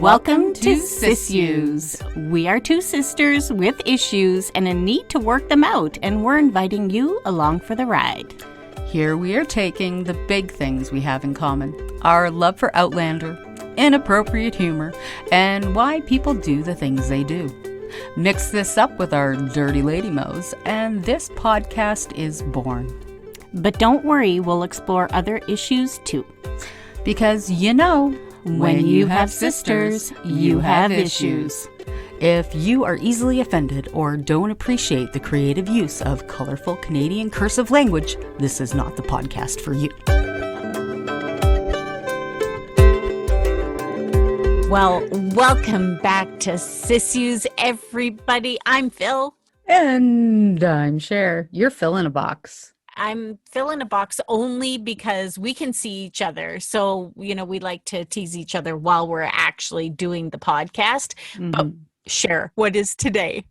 Welcome to Sissues. We are two sisters with issues and a need to work them out, and we're inviting you along for the ride. Here we are taking the big things we have in common. Our love for Outlander, inappropriate humor, and why people do the things they do. Mix this up with our dirty lady mo's, and this podcast is born. But don't worry, we'll explore other issues too. Because you know, when you have sisters, you have issues. If you are easily offended or don't appreciate the creative use of colorful Canadian cursive language, this is not the podcast for you. Well, welcome back to Sissues, everybody. I'm Phil. And I'm Cher. You're Phil in a box. I'm filling a box only because we can see each other. So, we like to tease each other while we're actually doing the podcast. Mm-hmm. But Cher, what is today?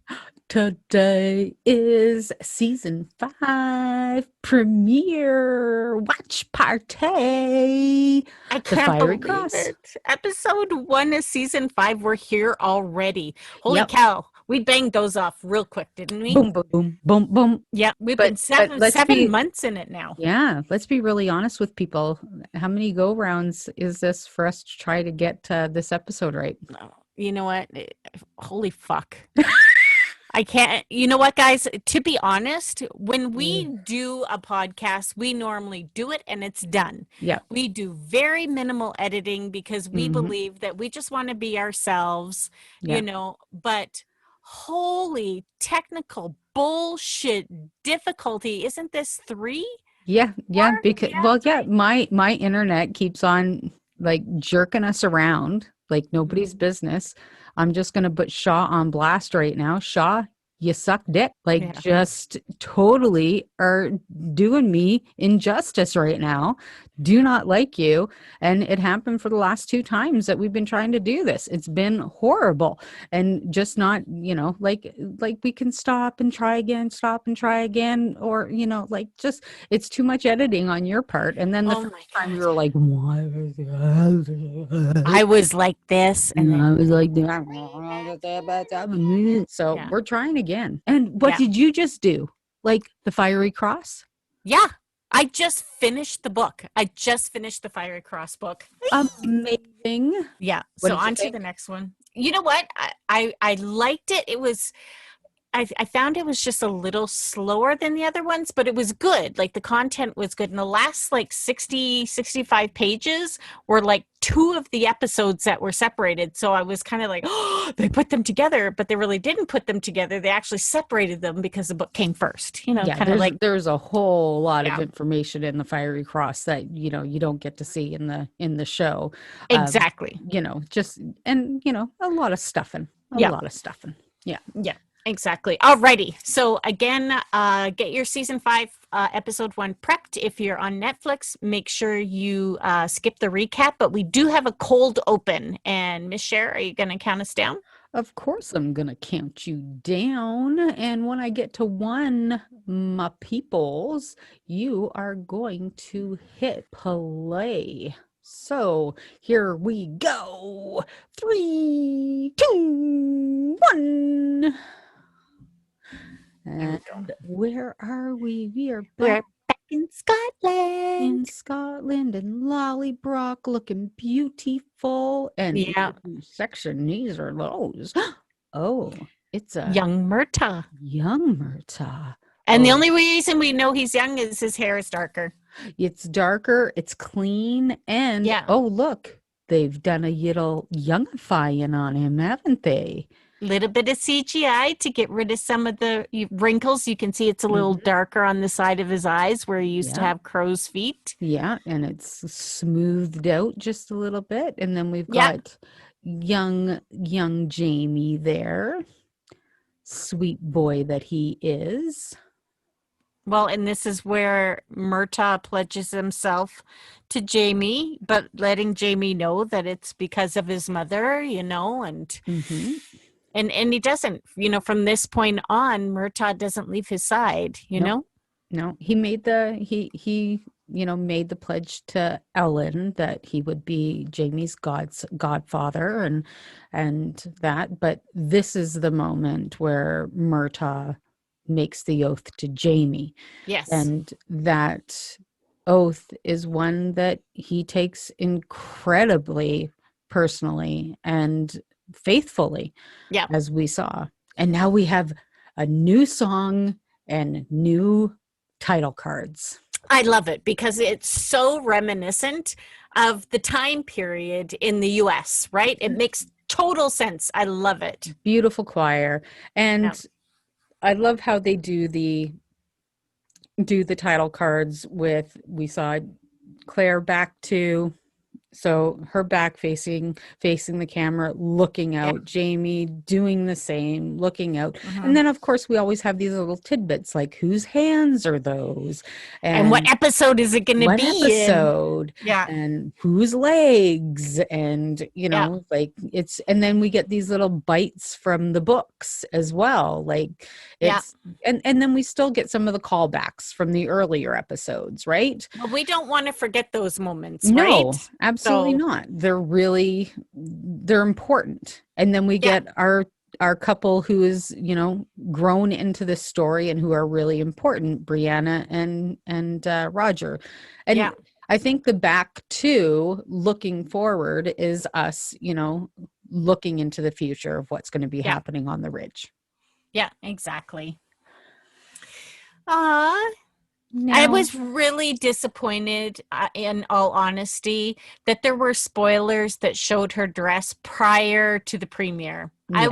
Today is season 5 premiere watch party. I can't believe it. Episode 1 of season 5. We're here already. Holy cow. We banged those off real quick, didn't we? Boom, boom, boom, boom. Yeah, we've been seven months in it now. Yeah, let's be really honest with people. How many go-rounds is this for us to try to get this episode right? You know what? Holy fuck. I can't. You know what, guys? To be honest, when we do a podcast, we normally do it and it's done. Yeah. We do very minimal editing because we believe that we just want to be ourselves, but holy technical bullshit difficulty. Isn't this 3? Yeah. Because my internet keeps on jerking us around like nobody's business. I'm just going to put Shaw on blast right now. Shaw, you suck dick. Just totally are doing me injustice right now. Do not like you. And it happened for the last 2 times that we've been trying to do this. It's been horrible. And just not, we can stop and try again, or, just, it's too much editing on your part. And then the first time you were like, why? I was like this. And I was like, so we're trying again. And what did you just do? Like the Fiery Cross? Yeah. I just finished the book. I just finished the Fiery Cross book. Amazing. Yeah. So on to the next one. You know what? I liked it. It was, I found it was just a little slower than the other ones, but it was good. Like the content was good. And the last 65 pages were 2 of the episodes that were separated. So I was kind of like, oh, they put them together, but they really didn't put them together. They actually separated them because the book came first, there's a whole lot of information in the Fiery Cross that, you don't get to see in the show. Exactly. A lot of stuffing. A lot of stuffing. Yeah. Yeah. Exactly. Alrighty. So again, get your season 5, episode 1 prepped. If you're on Netflix, make sure you skip the recap. But we do have a cold open. And Miss Cher, are you going to count us down? Of course, I'm going to count you down. And when I get to 1, my peoples, you are going to hit play. So here we go. 3, 2, 1. And where are we? We're back in Scotland. In Lollybrook, looking beautiful. And section these are those. Oh, it's a young Murtagh. And the only reason we know he's young is his hair is darker. It's darker, it's clean, and oh look, they've done a little youngifying on him, haven't they? Little bit of CGI to get rid of some of the wrinkles. You can see it's a little darker on the side of his eyes where he used to have crow's feet. Yeah, and it's smoothed out just a little bit. And then we've got young Jamie there. Sweet boy that he is. Well, and this is where Murtagh pledges himself to Jamie, but letting Jamie know that it's because of his mother, and... And he doesn't, from this point on, Murtagh doesn't leave his side, know? No, he made he made the pledge to Ellen that he would be Jamie's godfather, and that. But this is the moment where Murtaugh makes the oath to Jamie, Yes. and that oath is one that he takes incredibly personally and faithfully, Yeah. as we saw. And now we have a new song and new title cards. I love it because it's so reminiscent of the time period in the US, right? It makes total sense. I love it. Beautiful choir. Yeah. And I love how they do the title cards with, we saw Claire back to, so her back facing the camera, looking Yeah. out, Jamie doing the same, looking out. And Mhm. then of course we always have these little tidbits like whose hands are those, And what and episode is it going to what be in? episode, Yeah. and whose legs, and Yeah. like it's, and then we get these little bites from the books as well, like Yeah. it's, and then we still get some of the callbacks from the earlier episodes, right? Well, we don't want to forget those moments, right? No, absolutely So, not. They're important. And then we yeah. get our couple who is, grown into this story and who are really important, Brianna and Roger. And Yeah. I think the back to looking forward is us, looking into the future of what's going to be Yeah. happening on the ridge. Yeah, exactly. I Now, was really disappointed, in all honesty, that there were spoilers that showed her dress prior to the premiere. yeah.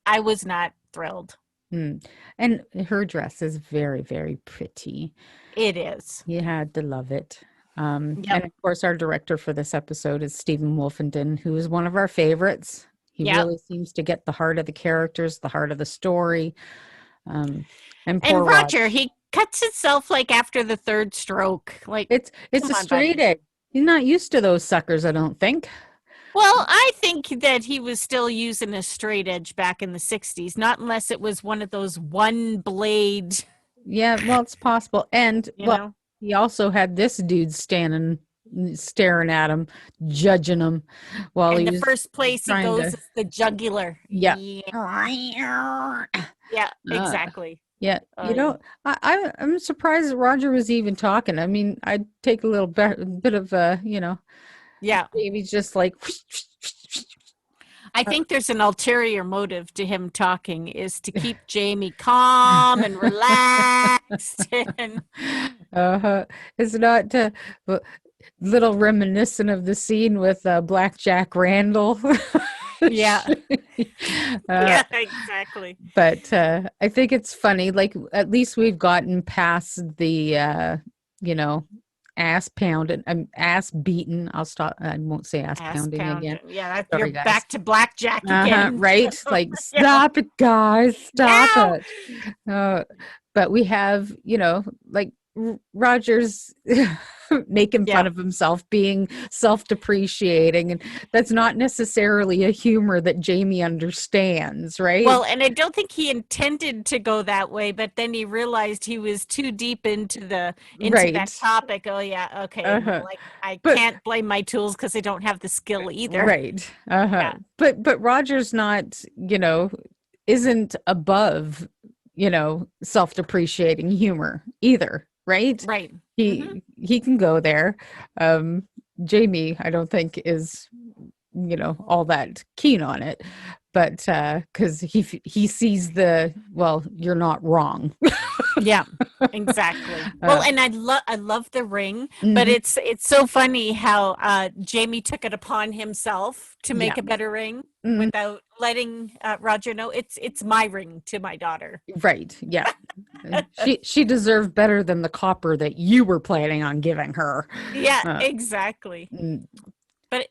I was not thrilled. And her dress is very, very pretty. It is. You had to love it. And Yep. of course, our director for this episode is Stephen Wolfenden, who is one of our favorites. He Yep. really seems to get the heart of the characters, the heart of the story. And poor And Roger, Rod. he cuts himself like after the third stroke. Like, It's come a on, straight buddy. edge. He's not used to those suckers, I don't think. Well, I think that he was still using a straight edge back in the 60s, not unless it was one of those one blade, Yeah, well, it's possible. And you well, know. he also had this dude standing, staring at him, judging him while And he the was first place he trying goes to. is the jugular. Yeah. Yeah, Uh, exactly. Yeah, Yeah. I'm surprised that Roger was even talking. I mean, I'd take a little bit of Yeah. maybe just like I think there's an ulterior motive to him talking is to keep Jamie calm and relaxed. And it's not a little reminiscent of the scene with Blackjack Randall. yeah. Uh, Yeah, exactly. but I think it's funny. Like at least we've gotten past the you know ass pounding, ass beaten. I'll stop. I won't say ass Ass pounding again. pounding. Yeah, you're Sorry, guys. back to blackjack again. Right? Like, Yeah. stop it, guys. Stop Now. it. But we have, like Rogers making fun Yeah. of himself, being self-depreciating. And that's not necessarily a humor that Jamie understands, right? Well, and I don't think he intended to go that way, but then he realized he was too deep into that Right. topic. Oh yeah, okay. Uh-huh. Well, I But can't blame my tools because I don't have the skill either. right. Uh-huh. Yeah. But Roger's not, isn't above, self-depreciating humor either, right? Right. He can go there. Jamie, I don't think is, all that keen on it, but because he sees well, you're not wrong. Yeah, exactly. Well, and I love the ring, but Mhm. it's so funny how Jamie took it upon himself to make Yeah. a better ring Mhm. without letting Roger know it's my ring to my daughter. Right. Yeah. She deserved better than the copper that you were planning on giving her. Yeah, Uh, exactly. mm, But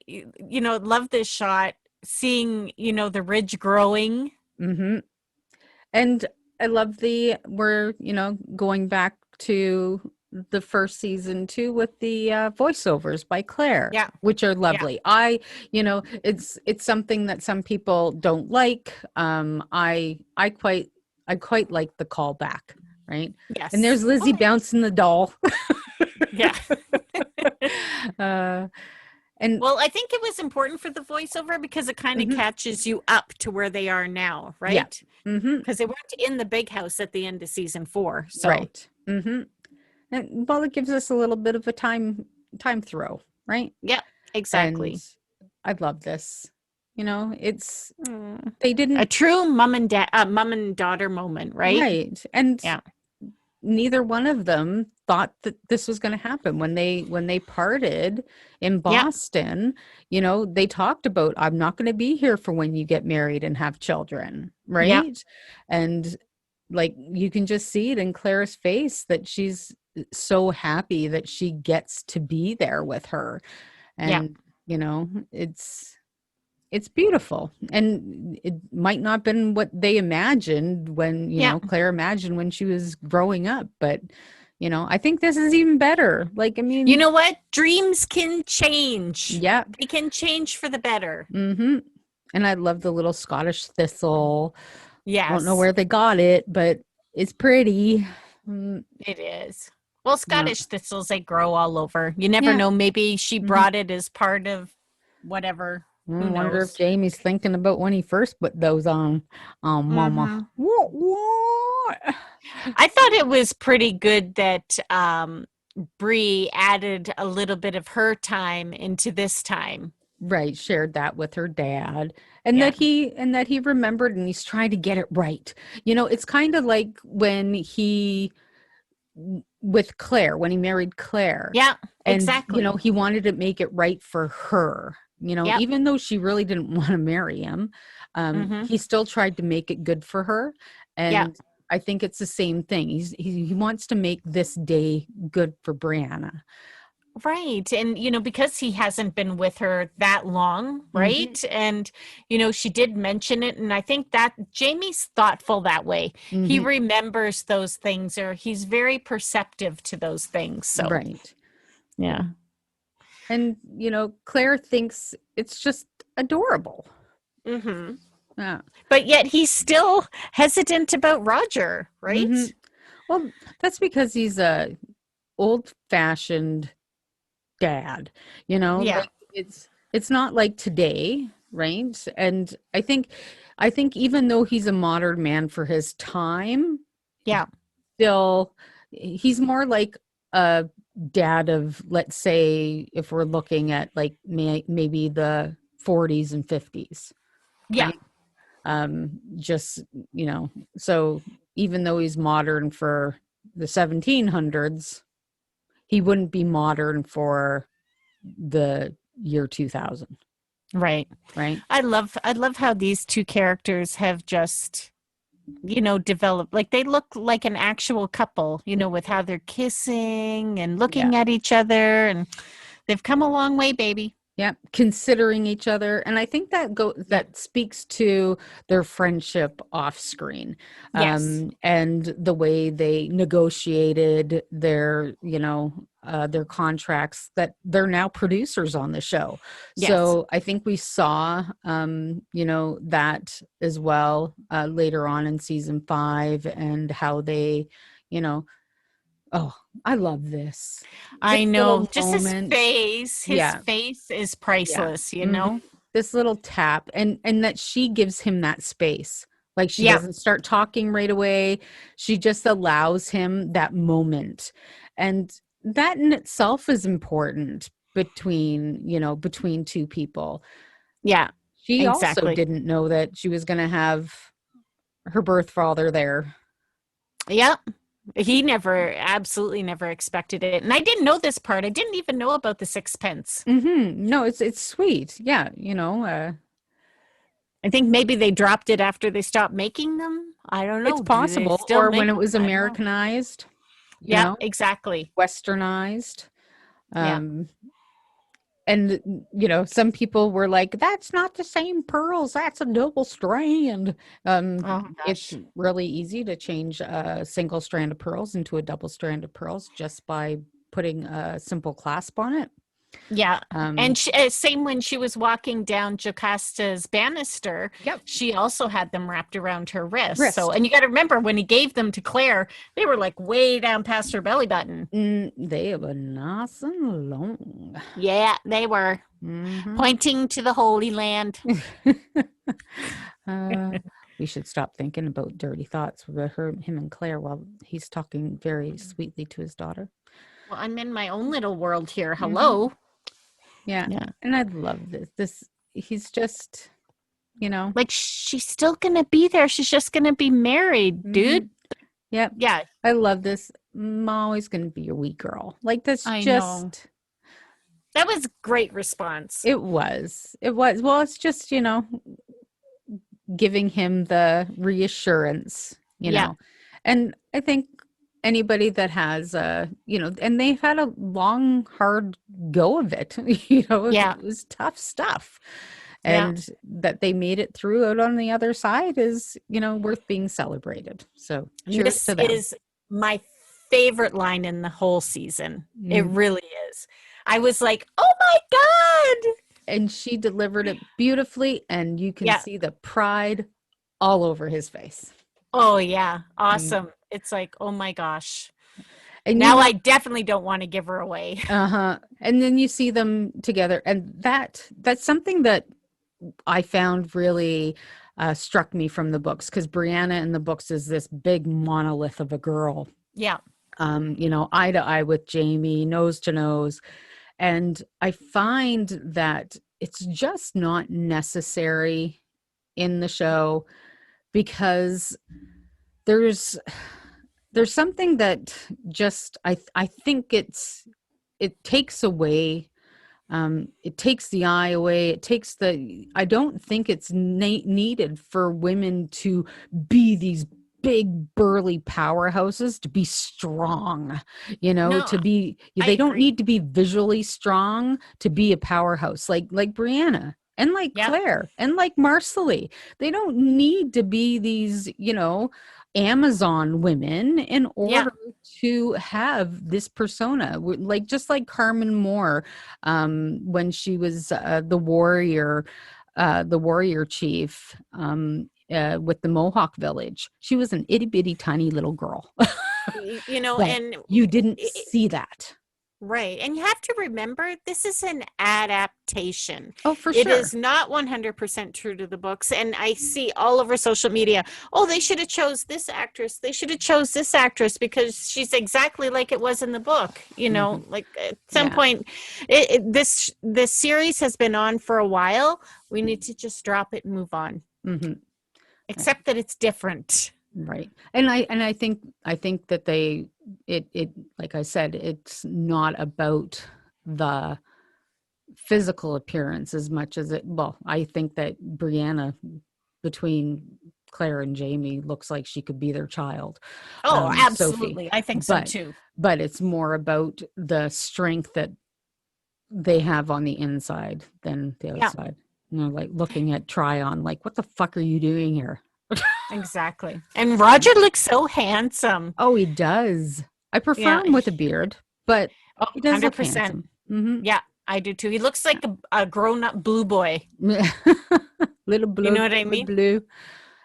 love this shot, seeing the ridge growing. mhm. And I love we're, going back to the first season too with the voiceovers by Claire, Yeah. which are lovely. It's something that some people don't like. I quite like the callback, right? Yes. And there's Lizzie Oh, bouncing the doll. Yeah. uh, and Well, I think it was important for the voiceover because it kind of mhm, catches you up to where they are now, yeah, right? hmm, Because they weren't in the big house at the end of season 4. So, right. Hmm. And well, it gives us a little bit of a time throw, right? yeah, And exactly. I love this. It's Mm. they A didn't true mom and daughter moment, right? right. And Yeah. neither one of them thought that this was going to happen when they parted in Yeah. Boston. They talked about, I'm not going to be here for when you get married and have children, Yeah. right? And like you can just see it in Claire's face that she's so happy that she gets to be there with her. Yeah. And it's beautiful, and it might not have been what they imagined when Yeah. Claire imagined when she was growing up, but I think this is even better. Like, I You mean, know what? Dreams can change. yeah. They can change for the better. Mm-hmm. And I love the little Scottish thistle. I don't know Yes, where they got it, but it's pretty. Mm, it is. Well, yeah, Scottish thistles, they grow all over. You never yeah. know. Maybe she Hmm. brought it as part of whatever. I Who wonder if knows? Jamie's thinking about when he first put those on. Oh, mama. Hmm. What? I thought it was pretty good that Bree added a little bit of her time into this time. Right, shared that with her dad, and Yeah. that he remembered, and he's trying to get it right. It's kind of like when he with Claire, when he married Claire, Yeah, and exactly. he wanted to make it right for her. Yep. Even though she really didn't want to marry him, Hmm. he still tried to make it good for her. Yeah. And I think it's the same thing. He wants to make this day good for Brianna. Right. And, because he hasn't been with her that long, Hmm. right? And, she did mention it. And I think that Jamie's thoughtful that way. He Hmm. remembers those things, or he's very perceptive to those things. So, Right. yeah. And, Claire thinks it's just adorable. Hmm. Yeah. But yet he's still hesitant about Roger, Hmm. right? Well, that's because he's a old-fashioned dad, Yeah. like it's not like today, right? And I think even though he's a modern man for his time, Yeah. still he's more like a dad of, let's say, if we're looking at like maybe the 40s and 50s, Yeah. right? Just so even though he's modern for the 1700s, he wouldn't be modern for the year 2000, Right. right? I love how these two characters have just developed, like they look like an actual couple, with how they're kissing and Yeah. looking at each other, and they've come a long way, baby. Yeah, considering each other, and I think Yep. that speaks to their friendship off screen, Yes. and the way they negotiated their contracts, that they're now producers on the show. Yes. So I think we saw that as well later on in season 5, and how they, you know, oh, I love this I know. little Just his moment. face. His Yeah. face is Yeah. priceless. Mhm. This little tap, and that she gives him that space. Like, she Yeah. doesn't start talking right away. She just allows him that moment. And that in itself is important between two people. Yeah. She also Exactly. didn't know that she was going to have her birth father there. Yeah. He never, absolutely never expected it. And I didn't know this part. I didn't even know about the sixpence. No, it's sweet. Yeah, I think maybe they dropped it after they stopped making them. I don't it's know. Do they possible, still or when make it them? was I don't know. Americanized, Yeah, exactly. westernized. Yeah. Um, and some people were like, that's not the same pearls, that's a double strand. Oh It's gosh. really easy to change a single strand of pearls into a double strand of pearls just by putting a simple clasp on it. Yeah. Um, And same when she was walking down Jocasta's banister, yep, she also had them wrapped around her wrist. So, wrist. and you got to remember when he gave them to Claire, they were like way down past her belly button. They were nice and long. Yeah, they were Mm-hmm. pointing to the Holy Land. uh, we should stop thinking about dirty thoughts with him and Claire while he's talking very sweetly to his daughter. Well, I'm in my own little world here. Mm-hmm. Hello. Yeah. Yeah. And I love this. He's just, Like she's still going to be there. She's just going to be married, dude. Yep. Yeah. I love this. I'm always going to be your wee girl. Like that's I know. just. That was great response. It was. Well, it's just, giving him the reassurance, Yeah. And I think anybody that has, and they've had a long, hard go of it, Yeah. it was tough stuff. Yeah. And that they made it through out on the other side is, worth being celebrated. So cheers This to them. is my favorite line in the whole season. It Mm. really is. I was like, oh my God. And she delivered it beautifully, and you can see the pride all over his face. Oh, yeah. Awesome. It's like, oh my gosh. And now I definitely don't want to give her away. Uh-huh. And then you see them together. And that's something that I found really struck me from the books, because Brianna in the books is this big monolith of a girl. Yeah. Eye to eye with Jamie, nose to nose. And I find that it's just not necessary in the show, because there's something that just I think it takes away, it takes the eye away, I don't think it's needed for women to be these big burly powerhouses, to be strong, No, to be, I they don't agree. need to be visually strong to be a powerhouse, like Brianna and like Claire and like Marcelly. They don't need to be these, Amazon women in order to have this persona, like just like Carmen Moore, when she was the warrior chief, with the Mohawk village. She was an itty bitty tiny little girl. And you didn't see that. Right. And you have to remember, this is an adaptation. Oh, for sure. It is not 100% true to the books. And I see all over social media, oh, they should have chose this actress. They should have chose this actress because she's exactly like it was in the book. Like at some point, this series has been on for a while. We need to just drop it and move on. Mm-hmm. Except that it's different. Right. And I think that it like I said, it's not about the physical appearance as much as I think that Brianna, between Claire and Jamie, looks like she could be their child. Oh, absolutely. Sophie. I think so too. But it's more about the strength that they have on the inside than the outside. Like looking at Tryon, like, what the fuck are you doing here? Exactly. And Roger looks so handsome. Oh, he does. I prefer him with a beard, but he does 100%. Look handsome. Mm-hmm. Yeah, I do too. He looks like a grown-up blue boy. Little blue. You know what I mean? Blue.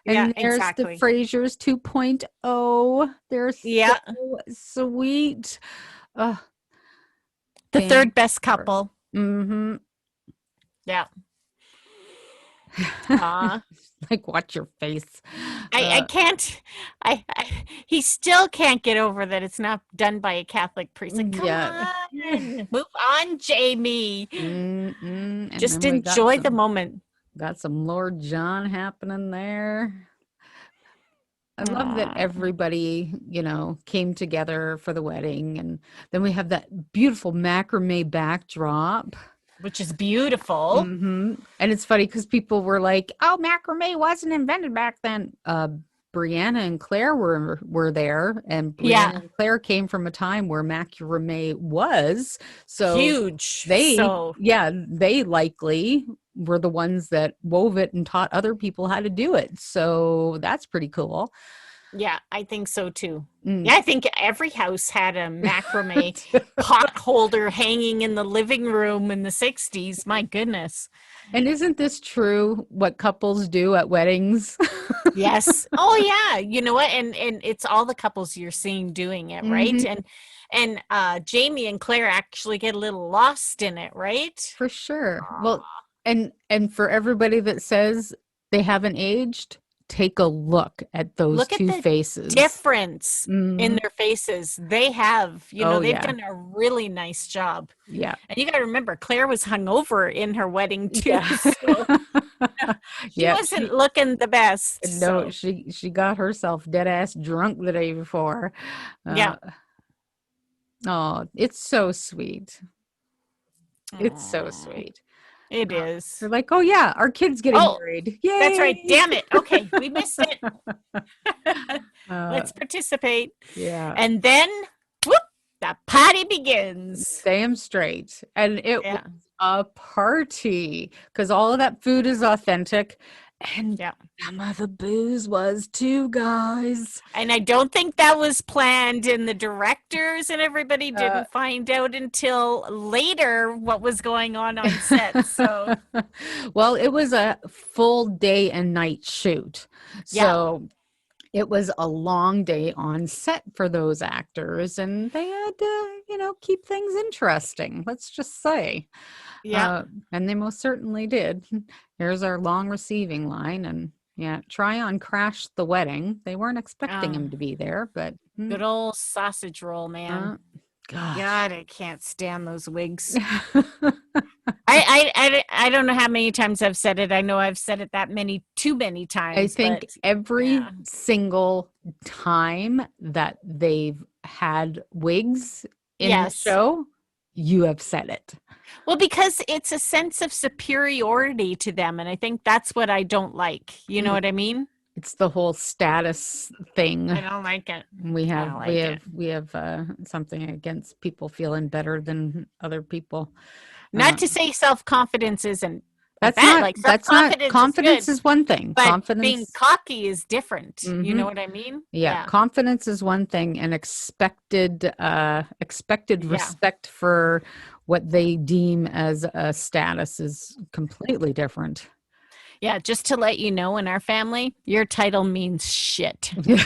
And there's exactly. the Frasers 2.0. They're so sweet. The third best couple. Mm-hmm. Yeah. Like, watch your face. I can't. He still can't get over that it's not done by a Catholic priest. Like, come on, move on, Jamie. Just enjoy the moment. Got some Lord John happening there. I love that everybody, came together for the wedding, and then we have that beautiful macrame backdrop. Which is beautiful. Mm-hmm. And it's funny because people were like, oh, macrame wasn't invented back then. Brianna and Claire were there, and Brianna and Claire came from a time where macrame was so huge. They likely were the ones that wove it and taught other people how to do it. So that's pretty cool. Yeah, I think so too. Mm. Yeah, I think every house had a macrame pot holder hanging in the living room in the 60s. My goodness. And isn't this true what couples do at weddings? Yes. Oh yeah. You know what? And it's all the couples you're seeing doing it, right? Hmm. And Jamie and Claire actually get a little lost in it, right? For sure. Well, Aw. and for everybody that says they haven't aged, take a look at those Look at two the faces. difference in Hmm. their faces. They have, Oh they've yeah. done a really nice job. Yeah. And you got to remember, Claire was hungover in her wedding too, Yeah. so she Yep. wasn't looking the best. No, So she got herself dead ass drunk the day before. yeah. Uh, oh, it's so sweet. It's so Aw, sweet. it Uh, is. they're like, oh yeah, our kid's getting Oh, married. that's right. Yay! Damn it. Okay, we missed it. Uh, Let's participate. yeah, And then, whoop, the party begins. damn straight. And it was Yeah. a party because all of that food is authentic. And Yeah. some of the booze was too, guys. And I don't think that was planned, and the directors and everybody Uh, didn't find out until later what was going on set. So, well, it was a full day and night shoot. yeah. So it was a long day on set for those actors, and they had to, keep things interesting, let's just say. Yeah. Uh, and they most certainly did. Here's our long receiving line. And yeah, Tryon crashed the wedding. They weren't expecting him to be there, but Good old sausage roll, man. uh, gosh. God, I can't stand those wigs. I don't know how many times I've said it. I know I've said it too many I times, but think every yeah. single time that they've had wigs in the Yes. show, you have said it. Well, because it's a sense of superiority to them, and I think that's what I don't like. You know Mm, what I mean? it's the whole status thing. I don't like it. We I have don't we like have it. we have something against people feeling better than other people. Not Uh, to say self-confidence isn't a that's bad, not like that's not self-confidence is confidence good, is one thing. but being Confidence. cocky is different. You Hmm. know what I mean? Yeah, Yeah. confidence is one thing, and expected Yeah. respect for what they deem as a status is completely different. Yeah, just to let you know, in our family, your title means shit. Yeah,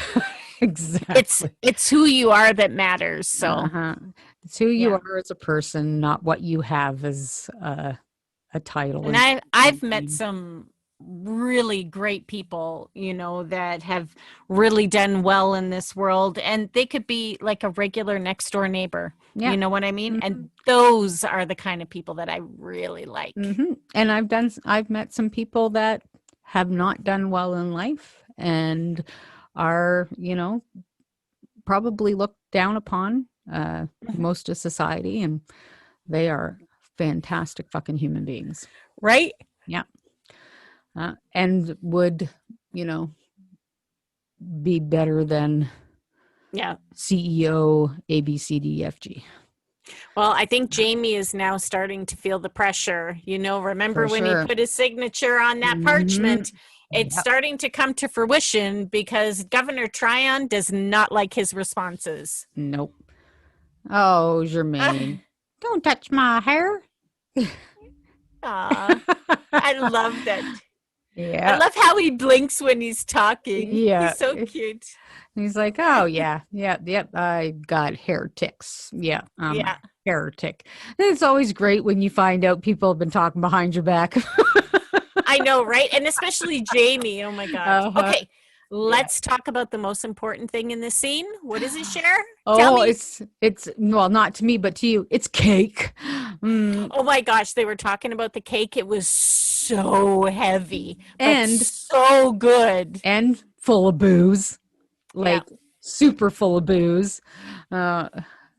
exactly. It's who you are that matters. So, Uh-huh. It's who you yeah. are as a person, not what you have as a title And and I've met name. some really great people, that have really done well in this world, and they could be like a regular next door neighbor. Yeah. You know what I mean? Hmm. And those are the kind of people that I really like. Hmm. And I've met some people that have not done well in life and are, probably looked down upon most of society, and they are fantastic fucking human beings. Right? Yeah. And would, you know, be better than Yeah. CEO ABCDFG. Well, I think Jamie is now starting to feel the pressure. Remember For when he sure. put his signature on that Hmm. parchment? It's Yep. starting to come to fruition because Governor Tryon does not like his responses. Nope. Oh, Germaine, don't touch my hair. Aw, I love that. I Yeah. love how he blinks when he's talking. Yeah. He's so cute. He's like, oh yeah, yeah, yep. I got hair ticks. Yeah, I'm a Yeah, hair tick. And it's always great when you find out people have been talking behind your back. I know, right? And especially Jamie. Oh my God. Uh-huh. Okay, Yeah. let's talk about the most important thing in this scene. What is it, Cher? Tell Oh, me. it's well, not to me, but to you. It's cake. Mm, Oh my gosh, they were talking about the cake. It was so heavy, but and so good. full of booze, Yeah. like super full of booze. Uh,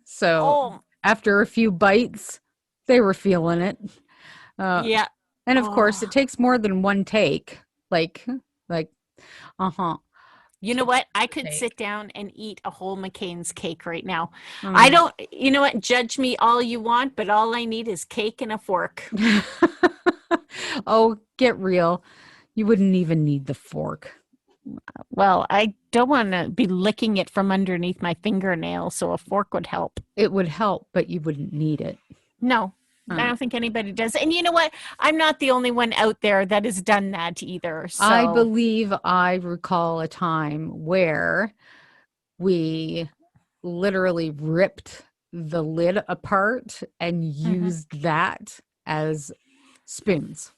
so Oh, after a few bites, they were feeling it. Uh, yeah. and of course, Oh, it takes more than one take. Like, uh-huh. you know what? I could Take. sit down and eat a whole McCain's cake right now. I Mm. don't, you know what? Judge me all you want, but all I need is cake and a fork. Oh, get real. You wouldn't even need the fork. Well, I don't want to be licking it from underneath my fingernail, so a fork would help. It would help, but you wouldn't need it. No, I Uh, don't think anybody does. And you know what? I'm not the only one out there that has done that either. I So, believe I recall a time where we literally ripped the lid apart and mhm. used that as spoons.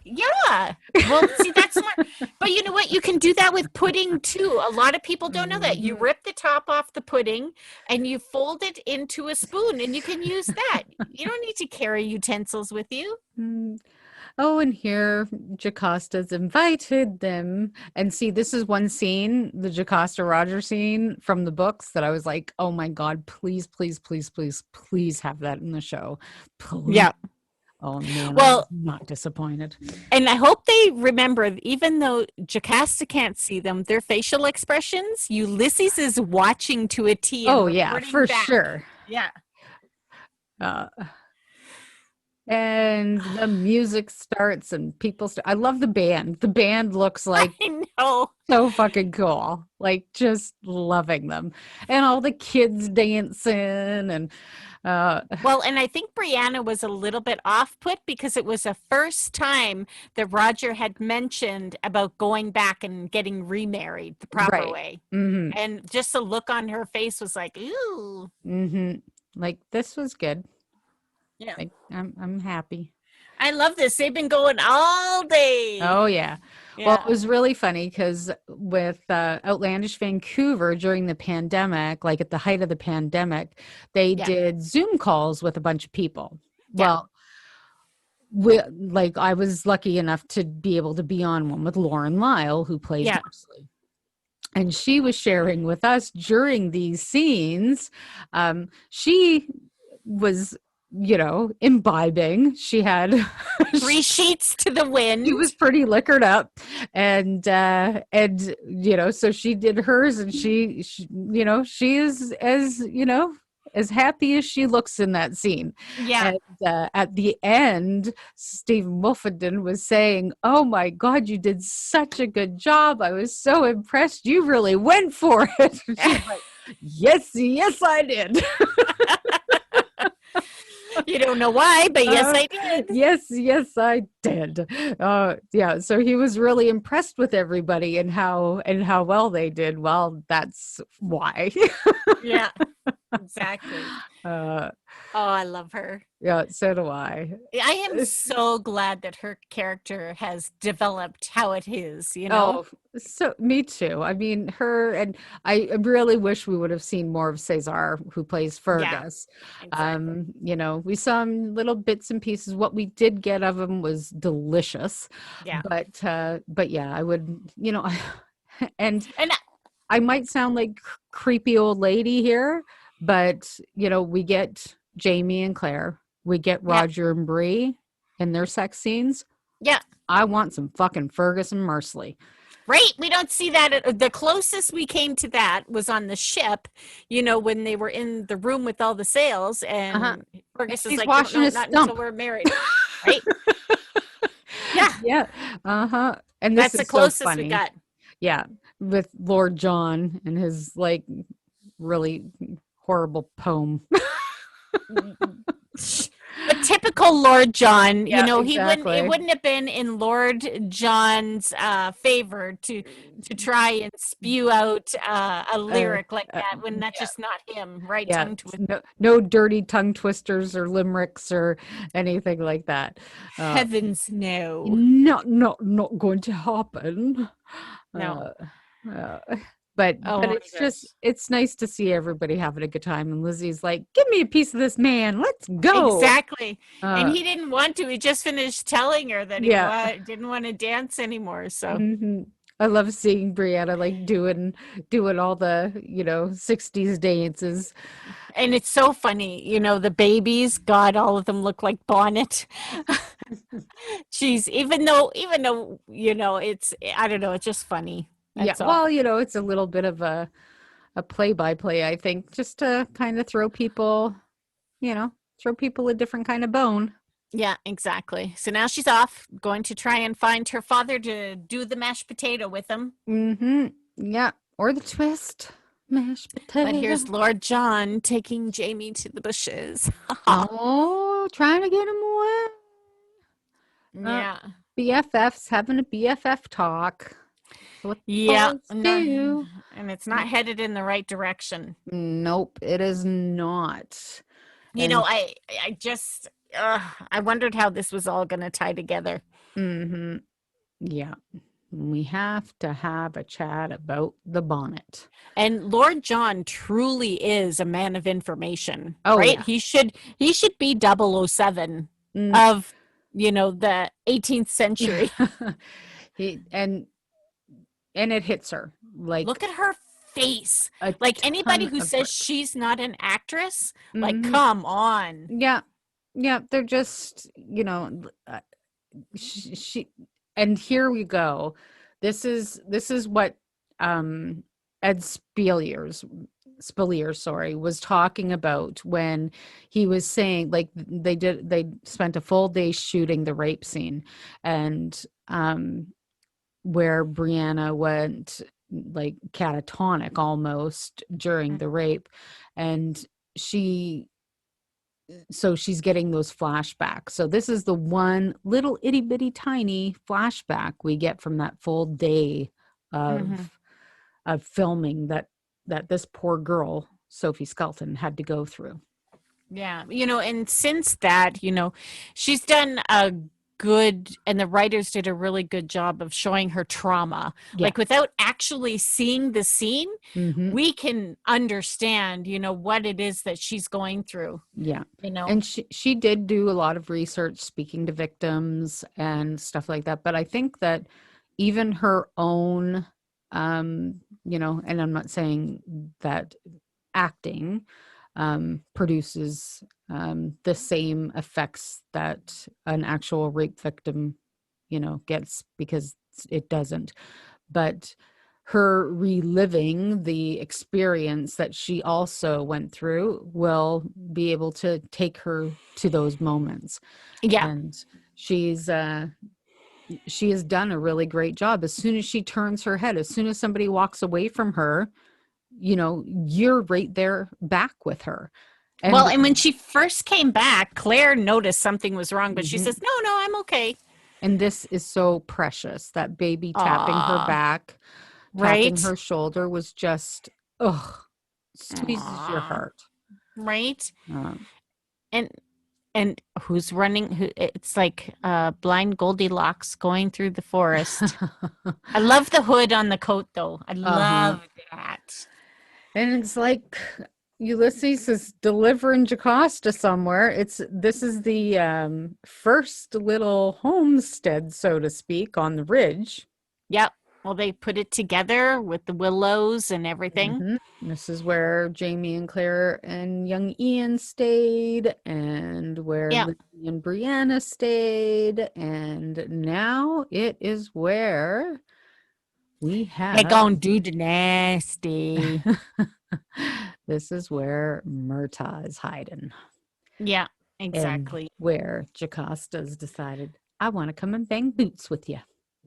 Yeah. Well, see, that's smart. But you know what? You can do that with pudding too. A lot of people don't know that. You Mhm. rip the top off the pudding and you fold it into a spoon and you can use that. You don't need to carry utensils with you. Mm. Oh, and here Jacosta's invited them. And see, this is one scene, the Jocasta Roger scene from the books that I was like, oh my God, please, please, please, please, please have that in the show. Please. Yeah. Oh man, I was Well, not disappointed. and I hope they remember, even though Jocasta can't see them, their facial expressions, Ulysses is watching to a T and Oh yeah, reporting for back. sure. Yeah. Uh, and the music starts and people I love the band. The band looks like I know. so fucking cool. Like just loving them. And all the kids dancing and uh Well, and I think Brianna was a little bit off put because it was the first time that Roger had mentioned about going back and getting remarried the proper right. way. Mhm. And just the look on her face was like, ooh. Mhm. Like this was good. Yeah. Like I'm happy. I love this. They've been going all day. Oh yeah. Well, it Yeah. was really funny because with Outlandish Vancouver during the pandemic, like at the height of the pandemic, they Yeah. did Zoom calls with a bunch of people. Yeah. Well, like I was lucky enough to be able to be on one with Lauren Lyle, who plays Yeah. Marsley. And she was sharing with us during these scenes. She was, imbibing. She had, Three sheets to the she wind. was pretty liquored up, and so she did hers, and she is as happy as she looks in that scene. Yeah. And at the end, Stephen Wolfenden was saying, oh my God, you did such a good job, I was so impressed, you really went for it. She's like, yes I did. You don't know why, but yes, Uh, I did. yes, I did. Yeah, so he was really impressed with everybody and how well they did. Well, that's why. Yeah, exactly. uh, Oh, I love her. yeah, so do I. I am so glad that her character has developed how it is, you know? Oh, so me too. I mean, her and I really wish we would have seen more of Cesar, who plays Yeah, Fergus. exactly. We saw him little bits and pieces. What we did get of him was delicious, Yeah. but yeah, I would, and And I might sound like creepy old lady here, but we get Jamie and Claire, we get yeah, Roger and Bree in their sex scenes. yeah. I want some fucking Fergus and Merciley. Right? We don't see that. The closest we came to that was on the ship, when they were in the room with all the sails, Uh-huh. and And Fergus is he's like, "No, washing no, his not until stump. we're married." Right? Yeah, Yeah. Uh-huh. And this that's the is so closest we funny. got. Yeah. With Lord John and his like really horrible poem. A typical Lord John, Yeah, he wouldn't it exactly. wouldn't have been in Lord John's favor to try and spew out a Uh, lyric like uh, that when that's yeah. just not him, right? Yeah. Tongue twister. No dirty tongue twisters or limericks or anything like that. Uh, Heavens no. not going to happen. No. Uh, uh, but Oh my it's gosh. it's nice to see everybody having a good time. And Lizzie's like, "Give me a piece of this man. Let's go." Exactly. And Uh, he didn't want to. He just finished telling her that yeah. didn't want to dance anymore. So, hmm I love seeing Brianna like doing all the 60s dances. and it's so funny, the babies, God, all of them look like Bonnet. She's even though, it's I don't know, it's just funny. Yeah, That's all. well, it's a little bit of a play-by-play, I think, just to kind of throw people a different kind of bone. Yeah, exactly. So now she's off, going to try and find her father to do the mashed potato with him. Mm-hmm. Yeah. Or the twist. Mashed But potato. here's Lord John taking Jamie to the bushes. Oh, trying to get him away. Uh, Yeah. BFFs having a BFF talk. That's what Yeah. boys No, do. and it's not headed in the right direction. Nope, it is not. You know, And I just I wondered how this was all going to tie together. hmm yeah, we have to have a chat about the bonnet. And Lord John truly is a man of information, Oh right? yeah. He should be 007 Mm. of, the 18th century. he and it hits her like Look at her face. a Like anybody ton who of says bricks. she's not an actress, like Hmm. come on. Yeah, yeah, they're just, she and here we go. This is what um Ed Spillier, sorry, was talking about when he was saying, like, they spent a full day shooting the rape scene, and where Brianna went like catatonic almost during the rape, and she so she's getting those flashbacks. So this is the one little itty bitty tiny flashback we get from that full day Mhm. of filming that this poor girl Sophie Skelton had to go through. Yeah, and since that, she's done a good, and the writers did a really good job of showing her trauma. Yeah. Like without actually seeing the scene, Hmm. we can understand, what it is that she's going through, Yeah. you know. And she did do a lot of research speaking to victims and stuff like that. But I think that even her own, and I'm not saying that acting produces the same effects that an actual rape victim, gets, because it doesn't. But her reliving the experience that she also went through will be able to take her to those moments. Yeah. And she's she has done a really great job. As soon as she turns her head, as soon as somebody walks away from her, you're right there back with her. Well, And and when she first came back, Claire noticed something was wrong, but she mhm. says, "No, no, I'm okay." And this is so precious. That baby tapping her Aw, back, tapping right? her shoulder was just, ugh, squeezes your Aw, heart. right? Um, And and who's running? It's like blind Goldilocks going through the forest. I love the hood on the coat, though. I uh-huh. love that. And it's like Ulysses is delivering Jocasta somewhere. This is the first little homestead, so to speak, on the ridge. Yep. Well, they put it together with the willows and everything. Hmm. This is where Jamie and Claire and young Ian stayed, and where Yeah. Lindsay and Brianna stayed, and now it is where we They have gonna do the nasty. this is where Murtagh is hiding, Yeah, and exactly. where Jocasta's decided, I want to come and bang boots with you.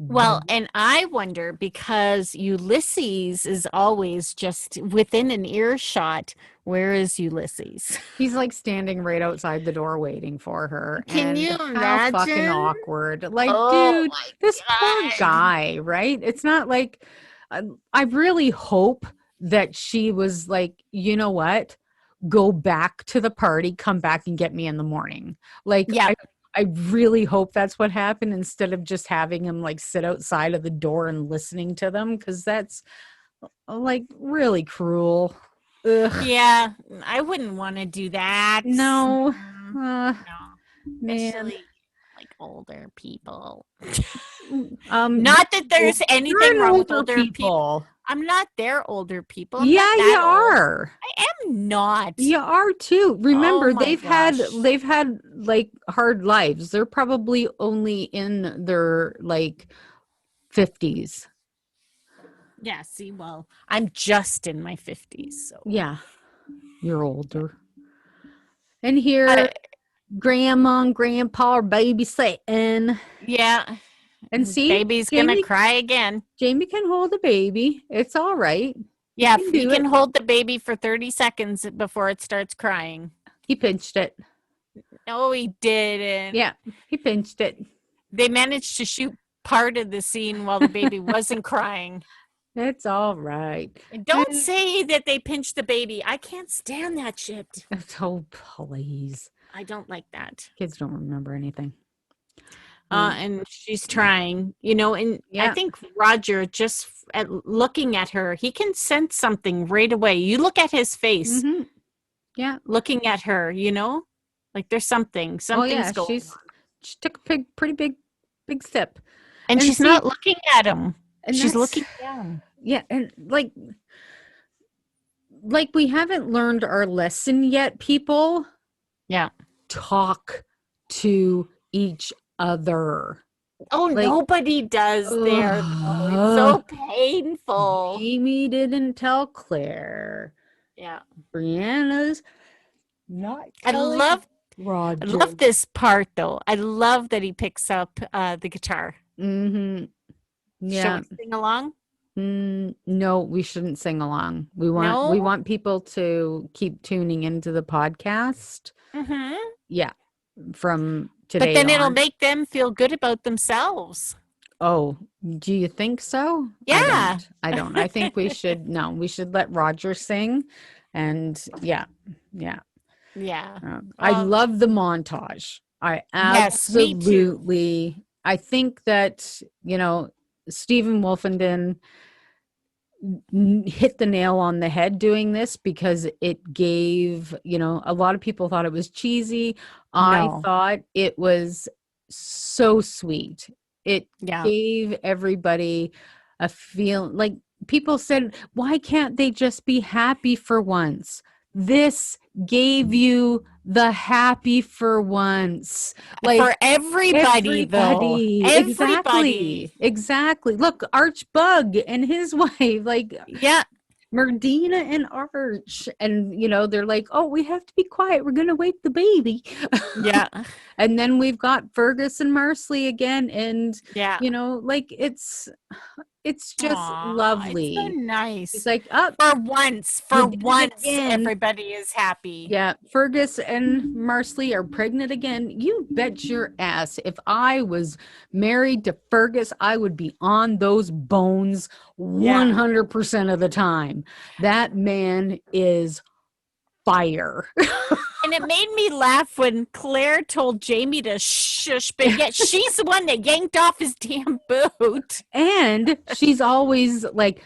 Well, and I wonder because Ulysses is always just within an earshot. Where is Ulysses? He's like standing right outside the door waiting for her. Can And you how fucking imagine? awkward. Like, Oh dude, my this poor God. guy, right? It's not like, I really hope that she was like, you know what? Go back to the party, come back and get me in the morning. Like, Yeah. I really hope that's what happened, instead of just having him like sit outside of the door and listening to them, because that's like really cruel. Ugh. Yeah. I wouldn't want to do that. No. Mm, Uh, no. man. Especially like older people. You're Not that there's you're anything an wrong with older older people. people. I'm not their older people. I'm not Yeah, you that old. are. I am not. You are too. Oh Remember, my gosh. they've had like hard lives. They're probably only in their like 50s. Yeah, see, well, I'm just in my 50s, so Yeah, you're yeah. older. And here But grandma and grandpa are babysitting. Yeah. And see, Baby's gonna cry again. Jamie can hold the baby. It's all right. He Yeah, can he do can it. hold the baby for 30 seconds before it starts crying. He pinched it. No, he didn't. Yeah, he pinched it. They managed to shoot part of the scene while the baby wasn't crying. It's all right. And don't say that they pinched the baby. I can't stand that shit. Oh, please. I don't like that. Kids don't remember anything. And she's trying, and I Yeah. think Roger, just looking at her, he can sense something right away. You look at his face, Mm-hmm. Yeah. looking at her, like there's something's going on. She took a pretty big step. And she's not looking at him. And she's looking down. Yeah. And like we haven't learned our lesson yet, people. Yeah. Talk to each other. Oh, nobody does there. It's so painful. Amy didn't tell Claire. Yeah. Brianna's not telling Roger. I love this part, though. I love that he picks up the guitar. Mm-hmm. Yeah. Shall we sing along? No, we shouldn't sing along. We want people to keep tuning into the podcast. Mm-hmm. Yeah. From today But then on. it'll make them feel good about themselves. Oh, do you think so? Yeah. I don't. I think we should let Roger sing. And yeah. I love the montage. I absolutely, yes, me too. I think that, Stephen Wolfenden hit the nail on the head doing this because it gave, a lot of people thought it was cheesy. I thought it was so sweet. It gave everybody a feel like people said, why can't they just be happy for once? This gave you the happy for once. Like for everybody. Though. Everybody. Exactly. Look, Archbug and his wife, Merdina and Arch, and they're like, oh, we have to be quiet, we're gonna wake the baby. Yeah. And then we've got Fergus and Marsley again, and it's just lovely. It's so nice. It's like for once everybody is happy. Yeah, Fergus and Marsley are pregnant again. You bet your ass if I was married to Fergus, I would be on those bones 100% of the time. That man is fire. And it made me laugh when Claire told Jamie to shush, but yet she's the one that yanked off his damn boot. And she's always like,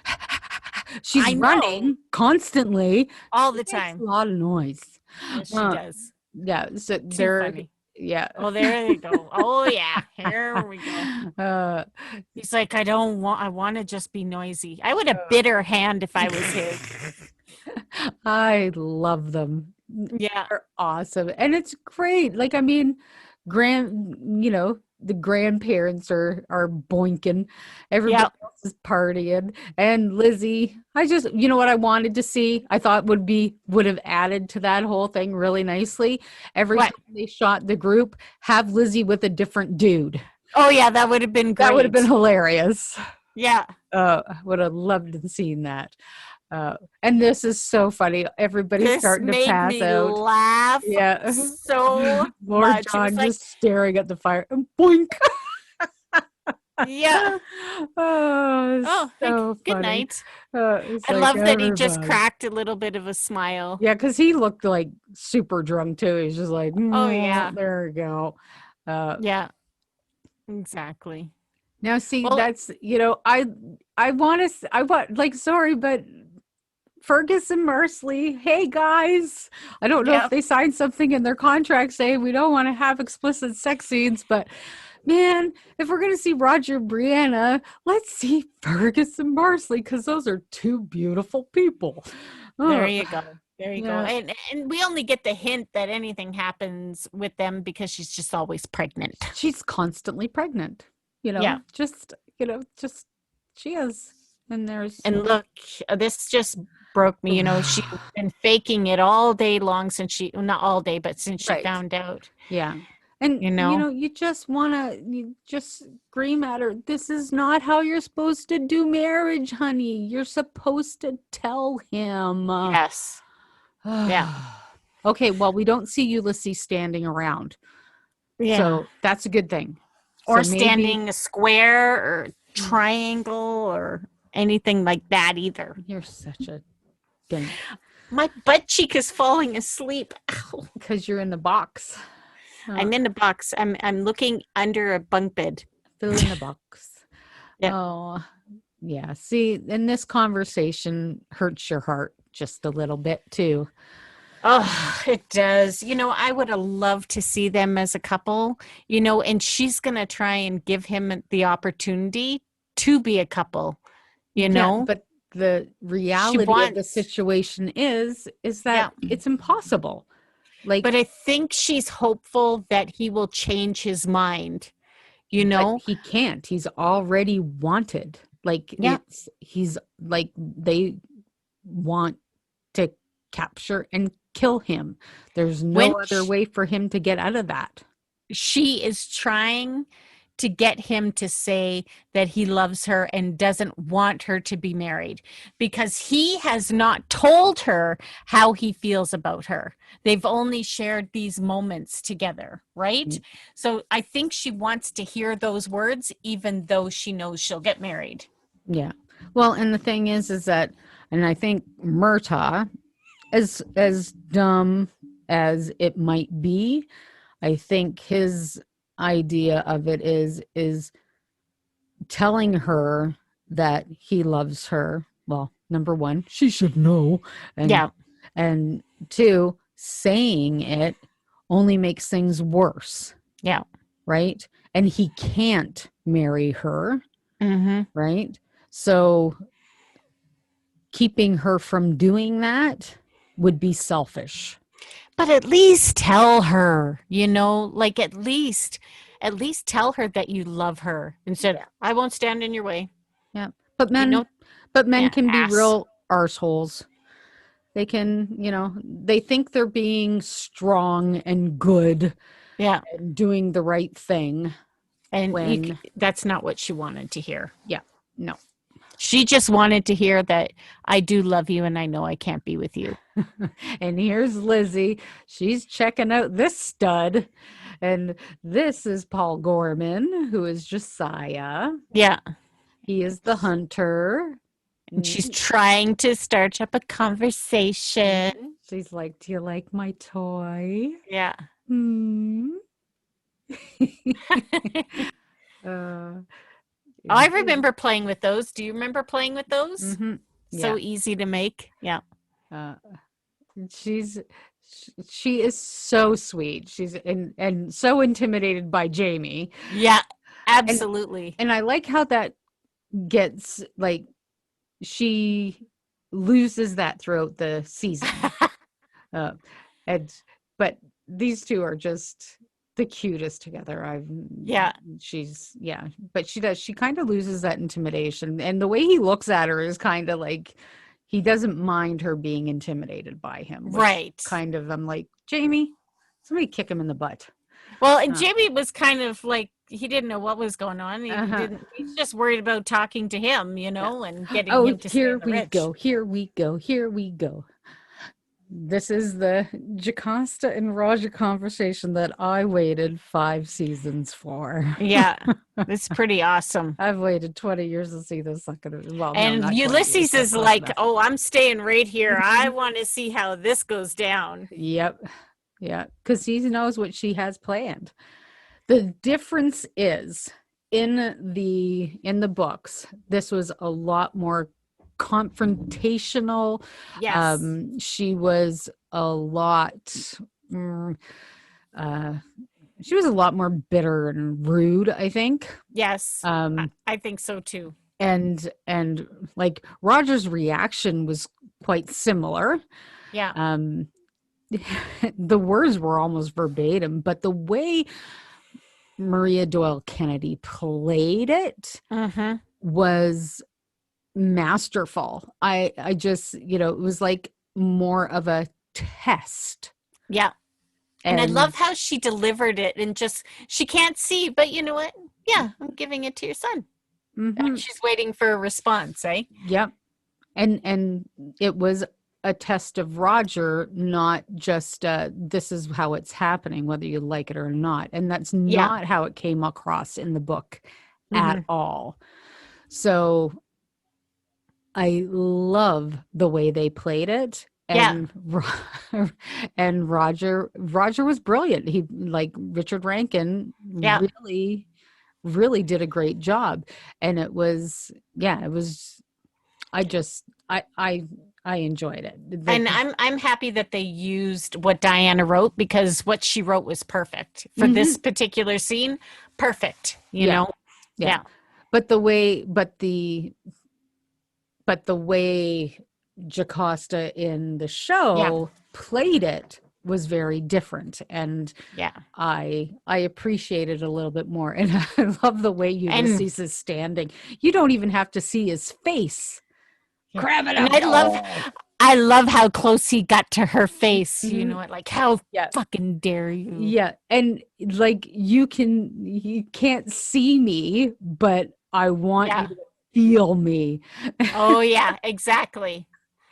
she's running constantly. All the time. A lot of noise. Yes, she does. Yeah. So funny. Yeah. Oh, there they go. Oh, yeah. Here we go. He's like, I want to just be noisy. I would have bit her hand if I was his. I love them. Yeah. They're awesome. And it's great. Like, I mean, the grandparents are boinking. Everybody else is partying. And Lizzie, what I wanted to see, I thought would have added to that whole thing really nicely. Every time they shot the group, have Lizzie with a different dude. Oh, yeah, that would have been great. That would have been hilarious. Yeah. Would have loved to have seen that. And this is so funny. Everybody's starting to pass out. Laugh. Yeah. So Lord John just staring at the fire. And boink. Yeah. So good funny. night. I love that he just cracked a little bit of a smile. Yeah, because he looked like super drunk too. He's just like, oh yeah, there we go. Yeah, exactly. Now, see, that's I want sorry, but Fergus and Marsley, hey guys, I don't know if they signed something in their contract saying we don't want to have explicit sex scenes, but man, if we're going to see Roger and Brianna, let's see Fergus and Marsley because those are two beautiful people. There you go. There you go. And we only get the hint that anything happens with them because she's just always pregnant. She's constantly pregnant. She is. And there's And look, this just broke me. She's been faking it all day long since well, not all day, but since she right. found out, Yeah. And you know? you just want to you just scream at her. This is not how you're supposed to do marriage, honey. You're supposed to tell him. Yes. Yeah. Okay, well, we don't see Ulysses standing around. Yeah. So that's a good thing. Or So maybe standing a square or triangle or anything like that either. you're such a dink My butt cheek is falling asleep. Ow. because you're in the box. I'm in the box. I'm looking under a bunk bed. Fill in the box. Yeah. Oh, yeah. See, and this conversation hurts your heart just a little bit too. Oh, it does. I would have loved to see them as a couple, and she's going to try and give him the opportunity to be a couple, you Yeah, know? but the She reality of the wants, situation is yeah. that it's impossible. Like, But I think she's hopeful that he will change his mind, you but know? he can't. He's already wanted. Like Yeah. he's like they want to capture and kill him. There's no When other way for him to get out of that. she is trying to get him to say that he loves her and doesn't want her to be married because he has not told her how he feels about her. They've only shared these moments together, right? So I think she wants to hear those words, even though she knows she'll get married. Yeah. Well, and the thing is that, and I think Murtaugh, as dumb as it might be, I think his idea of it is telling her that he loves her. Well, number one, she should know, Yeah. and two, saying it only makes things worse. Yeah. Right? And he can't marry her. Mm-hmm. Right? So keeping her from doing that would be selfish. But at least tell her, like at least tell her that you love her instead. Yeah. I won't stand in your way. Yeah. But You know, men yeah, can be ass. real arseholes. They can, they think they're being strong and good Yeah. and doing the right thing. And that's not what she wanted to hear. Yeah. No. She just wanted to hear that I do love you and I know I can't be with you. And here's Lizzie. She's checking out this stud. And this is Paul Gorman, who is Josiah. Yeah. He is the hunter. And she's trying to start up a conversation. She's like, "Do you like my toy?" Yeah. I remember playing with those. Do you remember playing with those? Mm-hmm. So easy to make. Yeah. She is so sweet. She's and so intimidated by Jamie. Yeah, absolutely. And I like how that gets like she loses that throughout the season. But these two are just the cutest together. But she kind of loses that intimidation, and the way he looks at her is kind of like he doesn't mind her being intimidated by him, right? Kind of, I'm like, Jamie, somebody kick him in the butt. Well, and Jamie was kind of like he didn't know what was going on. He's just worried about talking to him, and getting him to here we go. Here we go. Here we go. This is the Jocasta and Raja conversation that I waited 5 seasons for. Yeah, it's pretty awesome. I've waited 20 years to see this. And Ulysses is like, "Oh, I'm staying right here. I want to see how this goes down." Yep. Yeah, because he knows what she has planned. The difference is in the books, this was a lot more confrontational. Yes. She was a lot more bitter and rude, I think. Yes. I think so too. And like Roger's reaction was quite similar. Yeah. The words were almost verbatim, but the way Maria Doyle Kennedy played it was masterful. I just, it was like more of a test. Yeah. And I And love how she delivered it and just, she can't see, but you know what? Yeah, I'm giving it to your son. And mhm, she's waiting for a response, eh? yep. And it was a test of Roger, not just this is how it's happening, whether you like it or not. And that's Yeah. not how it came across in the book at Hmm. all. So I love the way they played it. Yeah. And Roger was brilliant. He, like Richard Rankin, Yeah. really did a great job. And it was, yeah, it was, I just I enjoyed it. And I'm happy that they used what Diana wrote because what she wrote was perfect for this Mhm. particular scene. Perfect, you Yeah, know? yeah. Yeah. But the way Jocasta in the Yeah. show played it was very different, and Yeah. I appreciate it a little bit more. And I love the way And Ulysses is standing. You don't even have to see his face. yeah. Grab it And up. Oh. I love how close he got to her face. You know Mhm. what? Like, how Yeah. fucking dare you? Yeah, and like you can't see me, but I want you Yeah. to feel me. Oh yeah, exactly.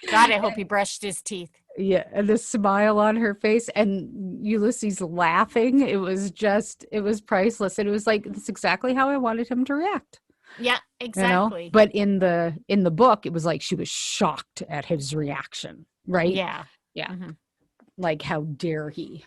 God, I hope he brushed his teeth. Yeah, and the smile on her face and Ulysses laughing, it was priceless. And it was like that's exactly how I wanted him to react, Yeah, you know? exactly. But in the book, it was like she was shocked at his reaction, right? Yeah. Yeah. Hmm. Like how dare he?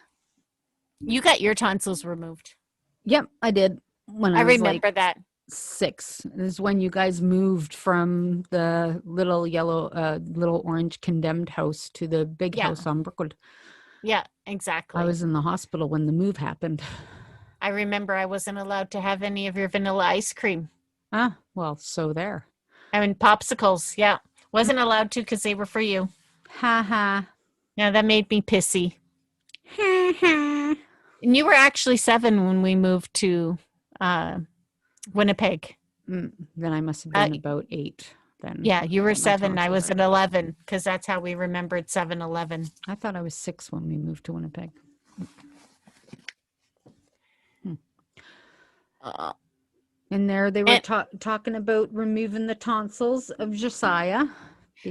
You got your tonsils removed. Yep, I did when I I was like remember that. 6. This is when you guys moved from the little orange condemned house to the big Yeah. house on Brookwood. Yeah, I exactly. was in the hospital when the move happened. I remember I wasn't allowed to have any of your vanilla ice cream. Ah, well, so there. I mean, popsicles. Yeah. Mm. Wasn't allowed to because they were for you. Ha ha. Yeah, that made me pissy. Ha ha. And you were actually 7 when we moved to uh, Winnipeg. Then I must have Uh, been about 8 then yeah, when you I were got my 7. I tonsils was out. at 11 because that's how we remembered 7-Eleven. I thought I was 6 when we moved to Winnipeg. Hmm. Uh, And there they were and talking about removing the tonsils of Josiah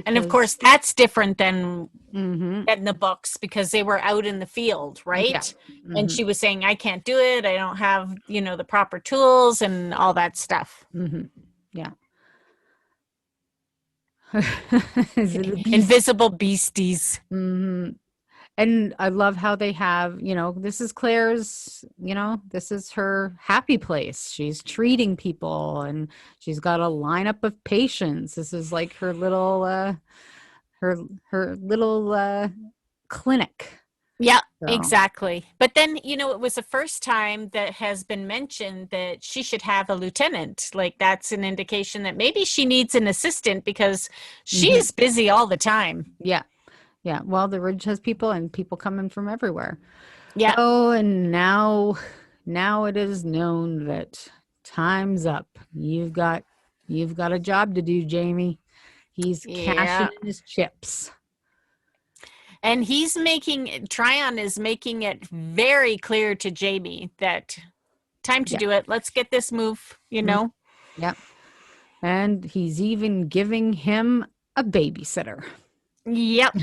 and of because course that's different than mm-hmm, in the books because they were out in the field, yeah. right? And Mm-hmm, she was saying, I can't do it. I don't have, the proper tools and all that stuff. mm-hmm, yeah. Is it a beast? Invisible beasties. Hmm. And I love how they have, this is Claire's, this is her happy place. She's treating people and she's got a lineup of patients. This is like her her little clinic. Yeah, So, exactly. But then, it was the first time that has been mentioned that she should have a lieutenant. Like that's an indication that maybe she needs an assistant because she mhm. is busy all the time. Yeah. Yeah. Well, the Ridge has people and people coming from everywhere. Yeah. Oh, and now it is known that time's up. You've got a job to do, Jamie. He's cashing Yeah. in his chips. And Tryon is making it very clear to Jamie that time to Yeah. do it. Let's get this move, Mm, yep. And he's even giving him a babysitter. Yep.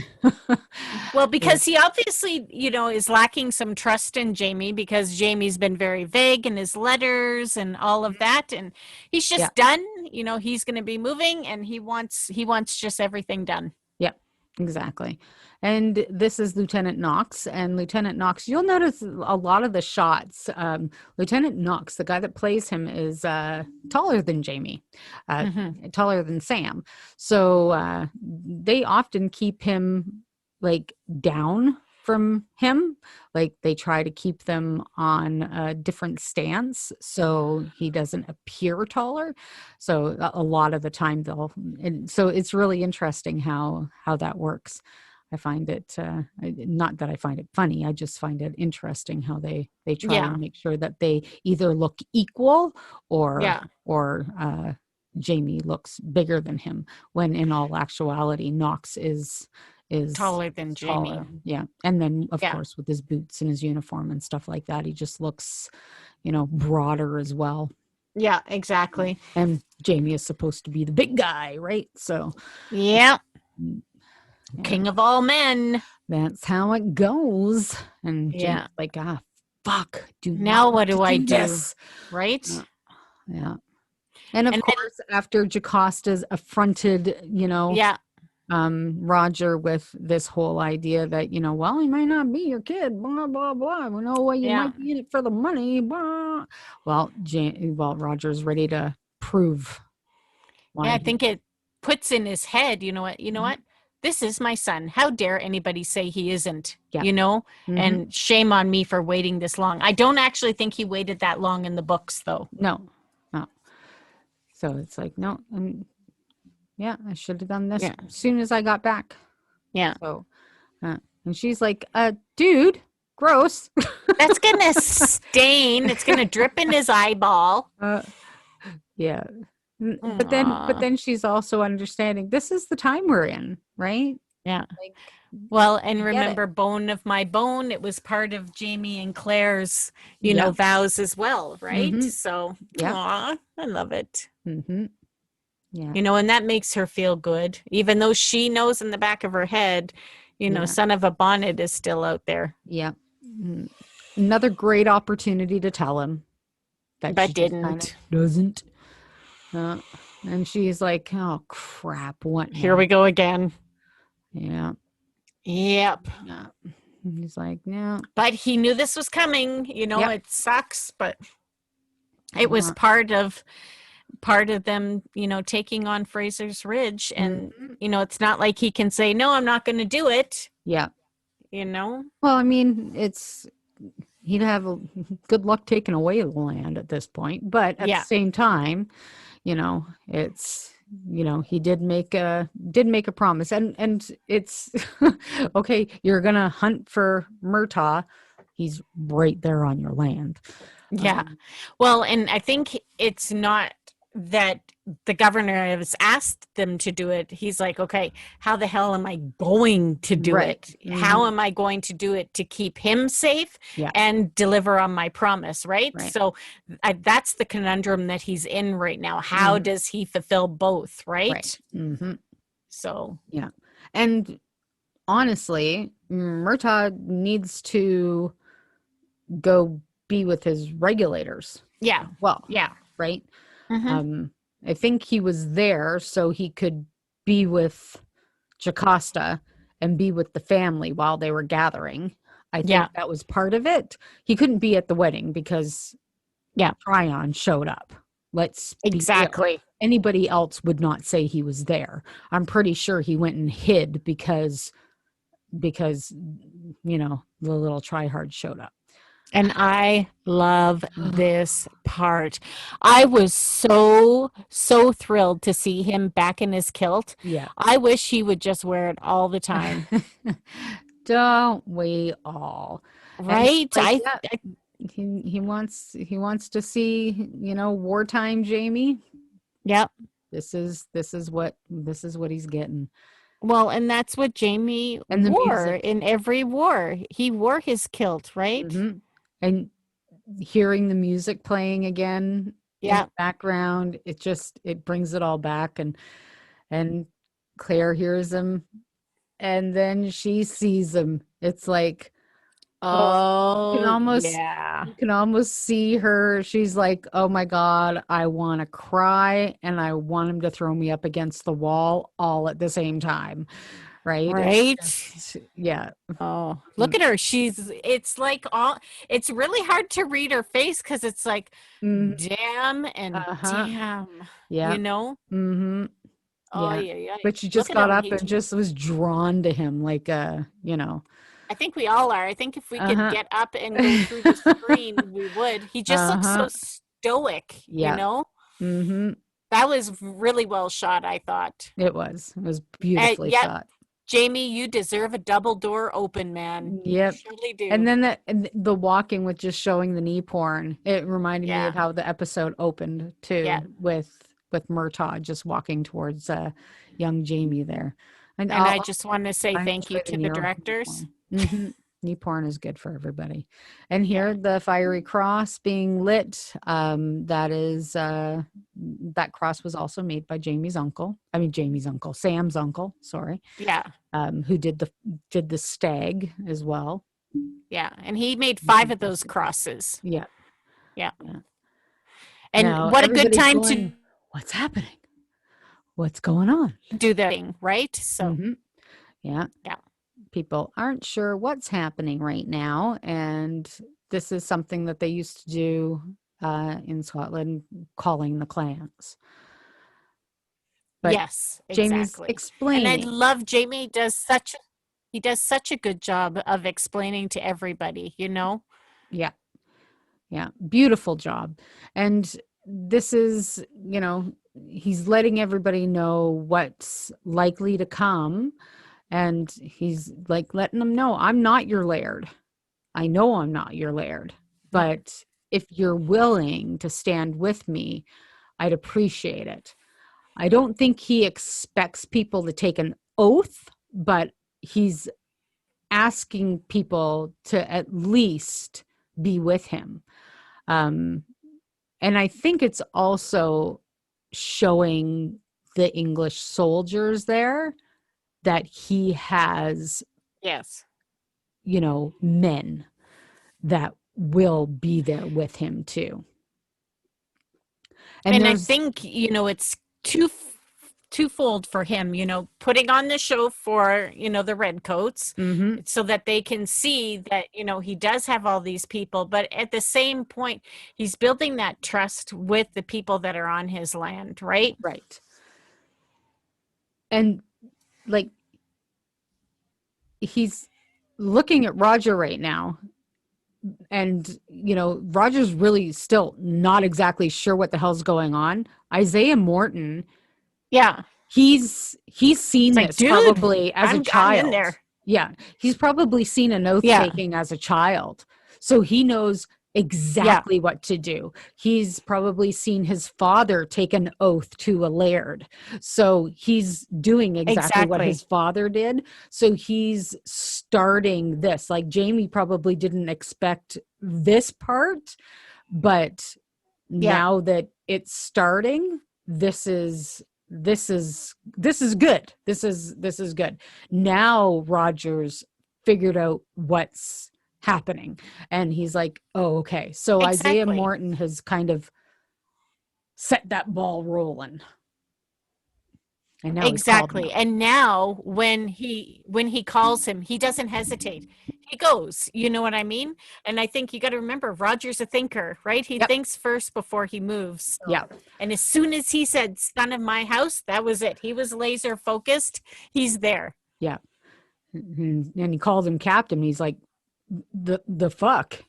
Well, Yeah. because he obviously, is lacking some trust in Jamie because Jamie's been very vague in his letters and all of that. And he's Yeah. just done, he's going to be moving and he wants just everything done. Yeah. Exactly. And this is Lieutenant Knox. And Lieutenant Knox, you'll notice a lot of the shots. Lieutenant Knox, the guy that plays him, is taller than Jamie, uh, Hmm. taller than Sam. So they often keep him like down from him. Like they try to keep them on a different stance so he doesn't appear taller. So a lot of the time and so it's really interesting how that works. I find it not that I find it funny. I just find it interesting how they try Yeah. and make sure that they either look equal or Yeah. or Jamie looks bigger than him, when in all actuality Knox is Taller than taller. Jamie. Yeah. And then of Yeah. course with his boots and his uniform and stuff like that, he just looks, broader as well. Yeah, exactly. And Jamie is supposed to be the big guy, right? So Yeah. yeah, King of all men. that's how it goes. And Jamie's Yeah. like, fuck, do not Now what want to do I do do? this. Right? Uh, yeah. And of And then, course, after Jacosta's affronted, yeah. Roger with this whole idea that, well, he might not be your kid, blah, blah, blah. We know what you Yeah. might be in it for the money, blah. Well, Roger's ready to prove Yeah, why I he. think it puts in his head, you know what? You know Mhm. what? This is my son. How dare anybody say he isn't, Yeah. you know? Mm-hmm. And shame on me for waiting this long. I don't actually think he waited that long in the books, though. No. So it's like, no, yeah, I should have done this Yeah. as soon as I got back. Yeah. So, and she's like, dude, gross. That's going to stain. It's going to drip in his eyeball. Yeah. But Aw. then she's also understanding this is the time we're in, right? Yeah. Like, Well, and get it. remember Bone of My Bone, it was part of Jamie and Claire's, Yep. vows as well, right? Mhm. So, Yep. aw, I love it. Mm-hmm. Yeah. And that makes her feel good, even though she knows in the back of her head, Yeah. son of a bonnet is still out there. Yep. Another great opportunity to tell him that But she just kind of didn't. doesn't. And she's like, oh crap, what Here now? we go again. Yeah. Yep. Yeah. And he's like, yeah. But he knew this was coming. Yep. It sucks, but it was part of them, taking on Fraser's Ridge. And, it's not like he can say, no, I'm not going to do it. Yeah. Well, I mean, he'd have good luck taking away the land at this point. But at the same time, it's, he did make a promise, and it's okay. You're going to hunt for Murtaugh. He's right there on your land. Yeah. Well, and I think it's not that the governor has asked them to do it. He's like, okay, how the hell am I going to do it? Mm-hmm. How am I going to do it to keep him safe and deliver on my promise? Right. So that's the conundrum that he's in right now. How does he fulfill both? Right. Mm-hmm. So, yeah. And honestly, Murtaugh needs to go be with his regulators. Yeah. Well, yeah. Right. Mm-hmm. I think he was there so he could be with Jocasta and be with the family while they were gathering. I think that was part of it. He couldn't be at the wedding because Tryon showed up. Exactly. Anybody else would not say he was there. I'm pretty sure he went and hid because the little tryhard showed up. And I love this part. I was so thrilled to see him back in his kilt. Yeah. I wish he would just wear it all the time. Don't we all? Right? He wants to see, wartime Jamie. Yep. This is what he's getting. Well, and that's what Jamie wore in every war. He wore his kilt, right? Mm-hmm. And hearing the music playing again in the background, it brings it all back. And Claire hears him, and then she sees him. It's like, you can almost see her. She's like, oh my God, I want to cry and I want him to throw me up against the wall all at the same time. Right. Yeah. Oh, look at her. It's like it's really hard to read her face because it's like, damn and damn. Yeah. Mm-hmm. Oh, yeah. But she just got up and just was drawn to him like, I think we all are. I think if we could get up and go through the screen, we would. He just looks so stoic, Mm-hmm. That was really well shot, I thought. It was beautifully shot. Jamie, you deserve a double door open, man. Yep. You surely do. And then the walking with just showing the knee porn, it reminded me of how the episode opened too, with with Murtaugh just walking towards young Jamie there. And And I just want to say I thank you enjoy the to the knee directors. porn. Mm-hmm. Knee porn is good for everybody. And Yeah. here, the fiery cross being lit. That is that cross was also made by Jamie's uncle. I mean, Jamie's uncle, Sam's uncle. Sorry, Yeah. who did the stag as well. Yeah. And he made You 5 can of those post it there. crosses. Yeah, Yeah. yeah. And Now what a good everybody's time to going, what's happening? What's going on? do that thing, right? So, Hmm. Yeah. yeah. People aren't sure what's happening right now. And this is something that they used to do in Scotland, calling the clans. But Yes, Jamie's exactly. And I explaining. love Jamie does such a good job of explaining to everybody, you know? Yeah. Yeah. Beautiful job. And this is, he's letting everybody know what's likely to come. And he's like letting them know, I'm not your laird. I know I'm not your laird. No. But if you're willing to stand with me, I'd appreciate it. I don't think he expects people to take an oath, but he's asking people to at least be with him. Um, and I think it's also showing the English soldiers there that he has, Yes. men that will be there with him too. And And I there's, think, it's twofold for him, putting on the show for, the redcoats mhm, so that they can see that, he does have all these people, but at the same point, he's building that trust with the people that are on his land, right? right. And like, he's looking at Roger right now, and Roger's really still not exactly sure what the hell's going on. Isaiah Morton, Yeah. he's It's seen like, this dude, probably as a I'm in child. there. Yeah, he's probably seen an oath Yeah. taking as a child, so he knows Yeah. exactly what to do. He's probably seen his father take an oath to a laird, so he's doing exactly what his Exactly. father did. So he's starting this. Like, Jamie probably didn't expect this part, but Yeah. now that it's starting, this is good. This is good. Now Rogers figured out what's happening, and he's like, oh, okay, so Isaiah Exactly. Morton has kind of set that ball rolling, and now he's called him Exactly. out. And now when he calls him, he doesn't hesitate. He goes, you know what I mean? And I think you got to remember Roger's a thinker, right? He Yep. thinks first before he moves. So, Yep. and as soon as he said son of my house, that was it. He was laser focused. He's there. Yep. And he calls him captain. He's like, the fuck.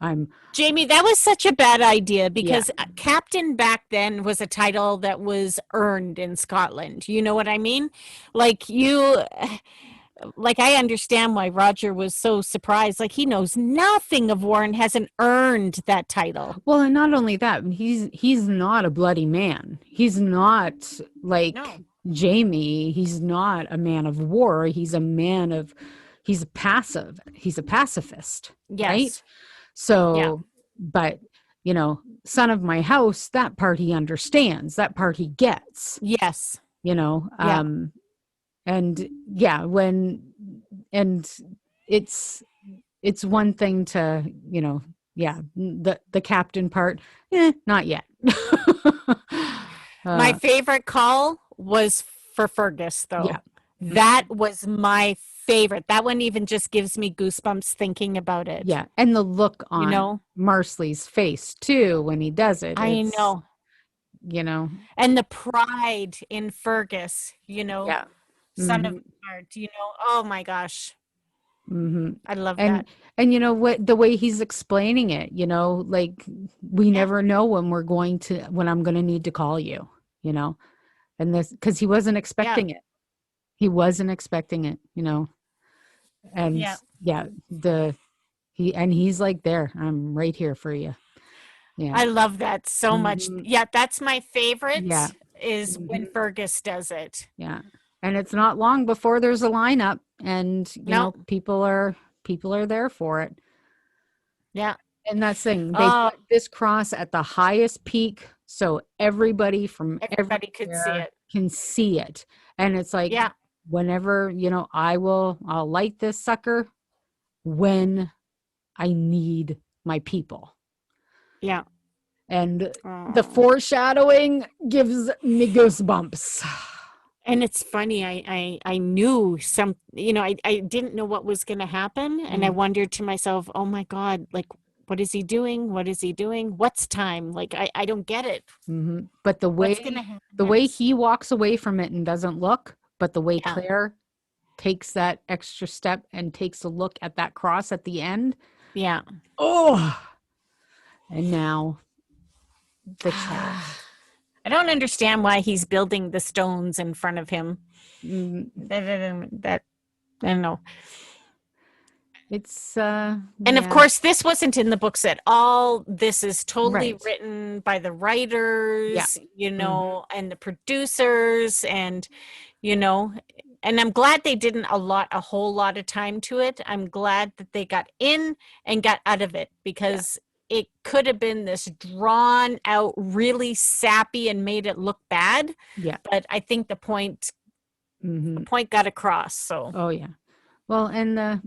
I'm Jamie, that was such a bad idea Yeah. because captain back then was a title that was earned in Scotland. You know what I mean? Like like I understand why Roger was so surprised. Like he knows nothing of war and hasn't earned that title. Well, and not only that, he's not a bloody man. He's not like No. Jamie. He's not a man of war. He's passive. He's a pacifist, right? Yes. Yeah. So, but son of my house, that part he understands. That part he gets, Yes. you know. Yeah. And yeah, and it's one thing to, yeah, the captain part, not yet. My uh, favorite call was for Fergus, yeah. though. That was my favorite. That one even just gives me goosebumps thinking about it. Yeah, and the look You on know? Marsley's face too when he does it, I it's, know. you know, And the pride in Fergus, yeah. son of Hmm. my heart, oh my gosh. Hmm. I love and that. and what the way he's explaining it, like, we Yeah. never know when I'm going to need to call you, you know and this, because he wasn't Yeah. expecting it. He wasn't expecting it, and Yeah. yeah, he's like, there, I'm right here for you. Yeah. I love that so much. Mhm. Yeah, that's my Yeah. favorite is when Mhm. Fergus does it. Yeah. And it's not long before there's a lineup and No, people are there for it. yeah. And that's the thing. They Oh, put this cross at the highest peak so everybody from everybody could see everywhere it. can see it. And it's like Yeah, whenever, I'll light this sucker when I need my people. yeah. And the Oh. foreshadowing gives me goosebumps. And it's funny, I knew some, I didn't know what was going to happen. And I Mm. wondered to myself, oh my God, like, what is he doing? What is he doing? What's time? Like, I don't get it. Mhm. But What's going to happen the way next? he walks away from it and doesn't look, but the way Yeah, Claire takes that extra step and takes a look at that cross at the end. yeah. Oh, and now the chat. I don't understand why he's building the stones in front of him. Mm, That I don't know. It's And of yeah, course, this wasn't in the books at all. This is totally right. written by the Yeah. writers, Hmm. and the producers, and you know, and I'm glad they didn't allot a whole lot of time to it. I'm glad that they got in and got out of it Yeah. because it could have been this drawn out, really sappy and made it look bad. Yeah. But I think the Hmm. point got across. So Oh yeah. Well, and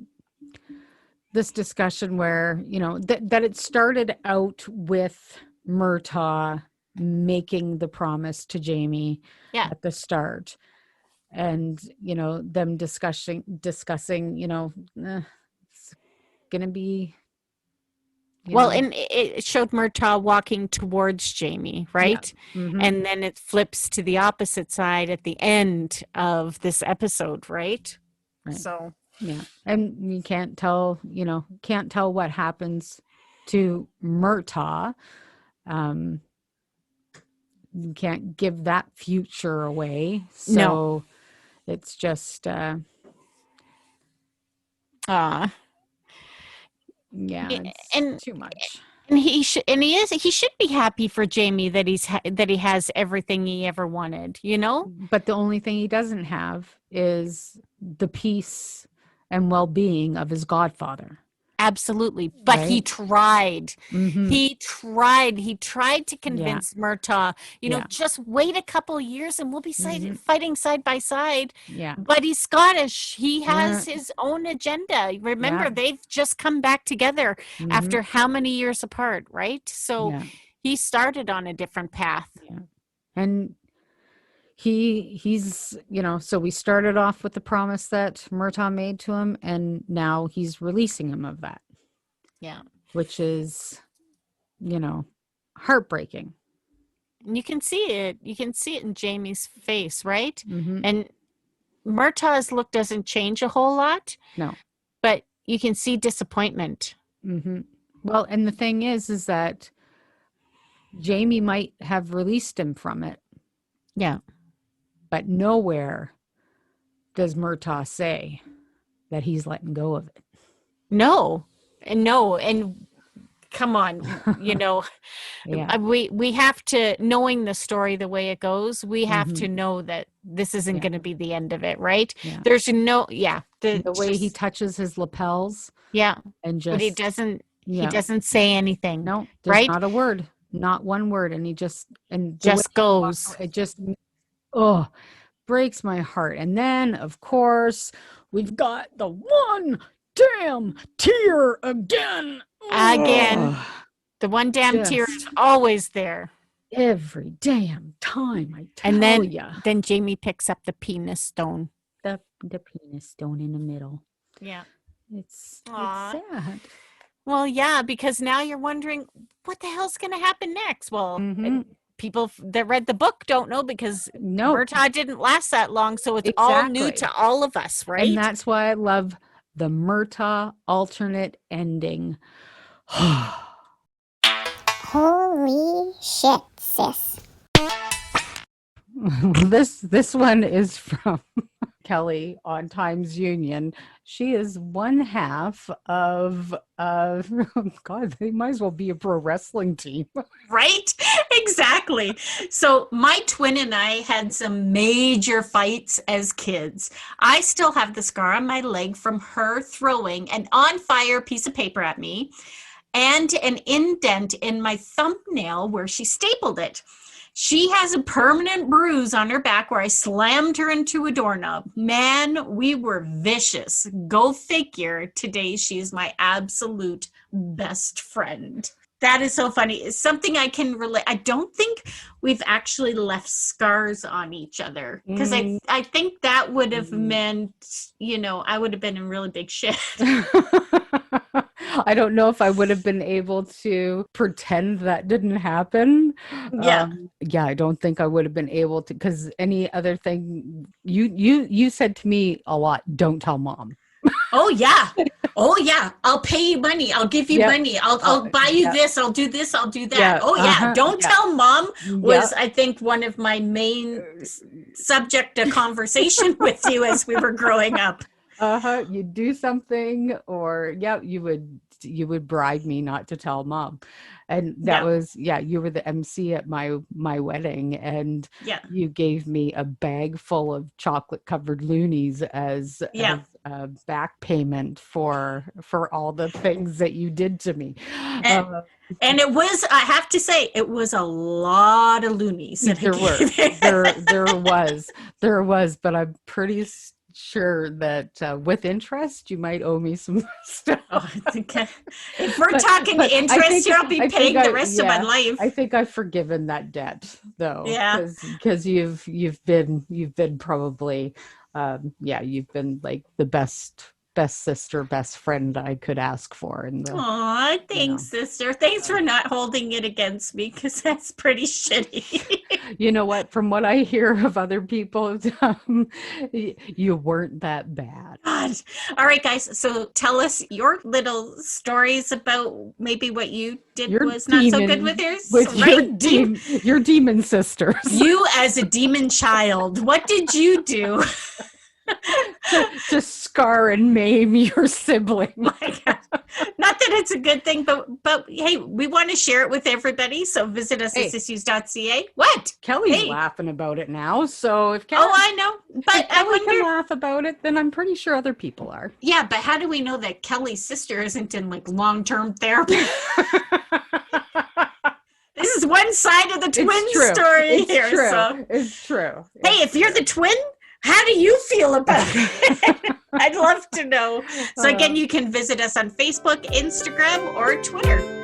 this discussion where, that it started out with Murtaugh making the promise to Jamie yeah. at the start, and them discussing, it's gonna be, you Well, know and it showed Murtaugh walking towards Jamie, yeah. right? Hmm. And then it flips to the opposite side at the end of this episode, right? Right. So, Yeah. And you can't tell what happens to Murtaugh. um you can't give that future away, no. so it's just Uh, yeah, yeah, it's and too much. he should be happy for Jamie that that he has everything he ever wanted, you know? But the only thing he doesn't have is the peace and well-being of his godfather, Absolutely. But he right? tried. Mm-hmm. He tried. He tried to Yeah. convince Murtaugh, Yeah. just wait a couple years and we'll be Mm-hmm. fighting side by side. Yeah. But he's Scottish. He Yeah. has his own agenda. Yeah. Remember, they've just come back together Mm-hmm. after how many years apart, right? So Yeah. he started on a different path. Yeah. And he's so we started off with the promise that Murtaugh made to him, and now he's releasing him of that, Yeah. which is heartbreaking. And you can see it. You can see it in Jamie's face, right? Mm-hmm. And Murtaugh's look doesn't change a whole lot, No. but you can see disappointment. Mm-hmm. Well, and the thing is that Jamie might have released him from it, Yeah. but nowhere does Murtaugh say that he's letting go of it. No. And no. And come on, Yeah. we have to, knowing the story the way it goes, we have Mm-hmm. to know that this isn't Yeah. going to be the end of it, right? Yeah. There's no, yeah, The way he touches his lapels yeah, and but just, he yeah, doesn't say anything, no, there's right? not a word, not one word. And the way Just he walks goes. away, it just, oh, breaks my heart. And then, of course, we've got the one damn tear again. Again, Oh, the one damn tear is just always there. every damn time, I And tell ya. then Jamie picks up the penis stone. The penis stone in the middle. Yeah. It's Aw. sad. Well, yeah, because now you're wondering what the hell's going to happen next. Well, Mm-hmm. and people that read the book don't know because No, Murtaugh didn't last that long, so it's all new exactly. to all of us, And right? that's why I love the Murtaugh alternate ending. Holy shit, sis. This one is from Kelly on Times Union. She is one half of, God, they might as well be a pro wrestling team. Right? Exactly. So my twin and I had some major fights as kids. I still have the scar on my leg from her throwing an on fire piece of paper at me and an indent in my thumbnail where she stapled it. She has a permanent bruise on her back where I slammed her into a doorknob. Man, we were vicious. Go figure. Today, she's my absolute best friend. That is so funny. It's something I can relate. I don't think we've actually left scars on each other because I think that would have meant, I would have been in really big shit. I don't know if I would have been able to pretend that didn't happen. Yeah. I don't think I would have been able to, because any other thing you said to me a lot, don't tell mom. Oh yeah. I'll pay you money. I'll give you money. I'll buy you this. I'll do this. I'll do that. Yeah. Oh yeah. Don't tell mom was, I think, one of my main subject of conversation with you as we were growing up. You'd do something, or you would bribe me not to tell mom. And that was, you were the MC at my wedding, and you gave me a bag full of chocolate covered loonies as a back payment for all the things that you did to me. And it was, I have to say, it was a lot of loonies. There was, but I'm pretty sure that with interest you might owe me some stuff. If we're talking interest, I'll be paying the rest of my life. I think I've forgiven that debt, though. Because you've been probably you've been like the best sister, best friend I could ask for. Aw, thanks, sister. Thanks for not holding it against me, because that's pretty shitty. You know what? From what I hear of other people, you weren't that bad. God. All right, guys. So tell us your little stories about maybe what you did was not so good with yours. Your demon sisters. You as a demon child. What did you do? to scar and maim your sibling. My God. Not that it's a good thing, but hey, we want to share it with everybody. So visit us at sissues.ca. What? Kelly's laughing about it now. So if Kelly, I know, but I wonder, can laugh about it, then I'm pretty sure other people are. Yeah, but how do we know that Kelly's sister isn't in like long-term therapy? This is one side of the twin story here. True. So it's true. Hey, if you're the twin, how do you feel about it? I'd love to know. So again, you can visit us on Facebook, Instagram, or Twitter.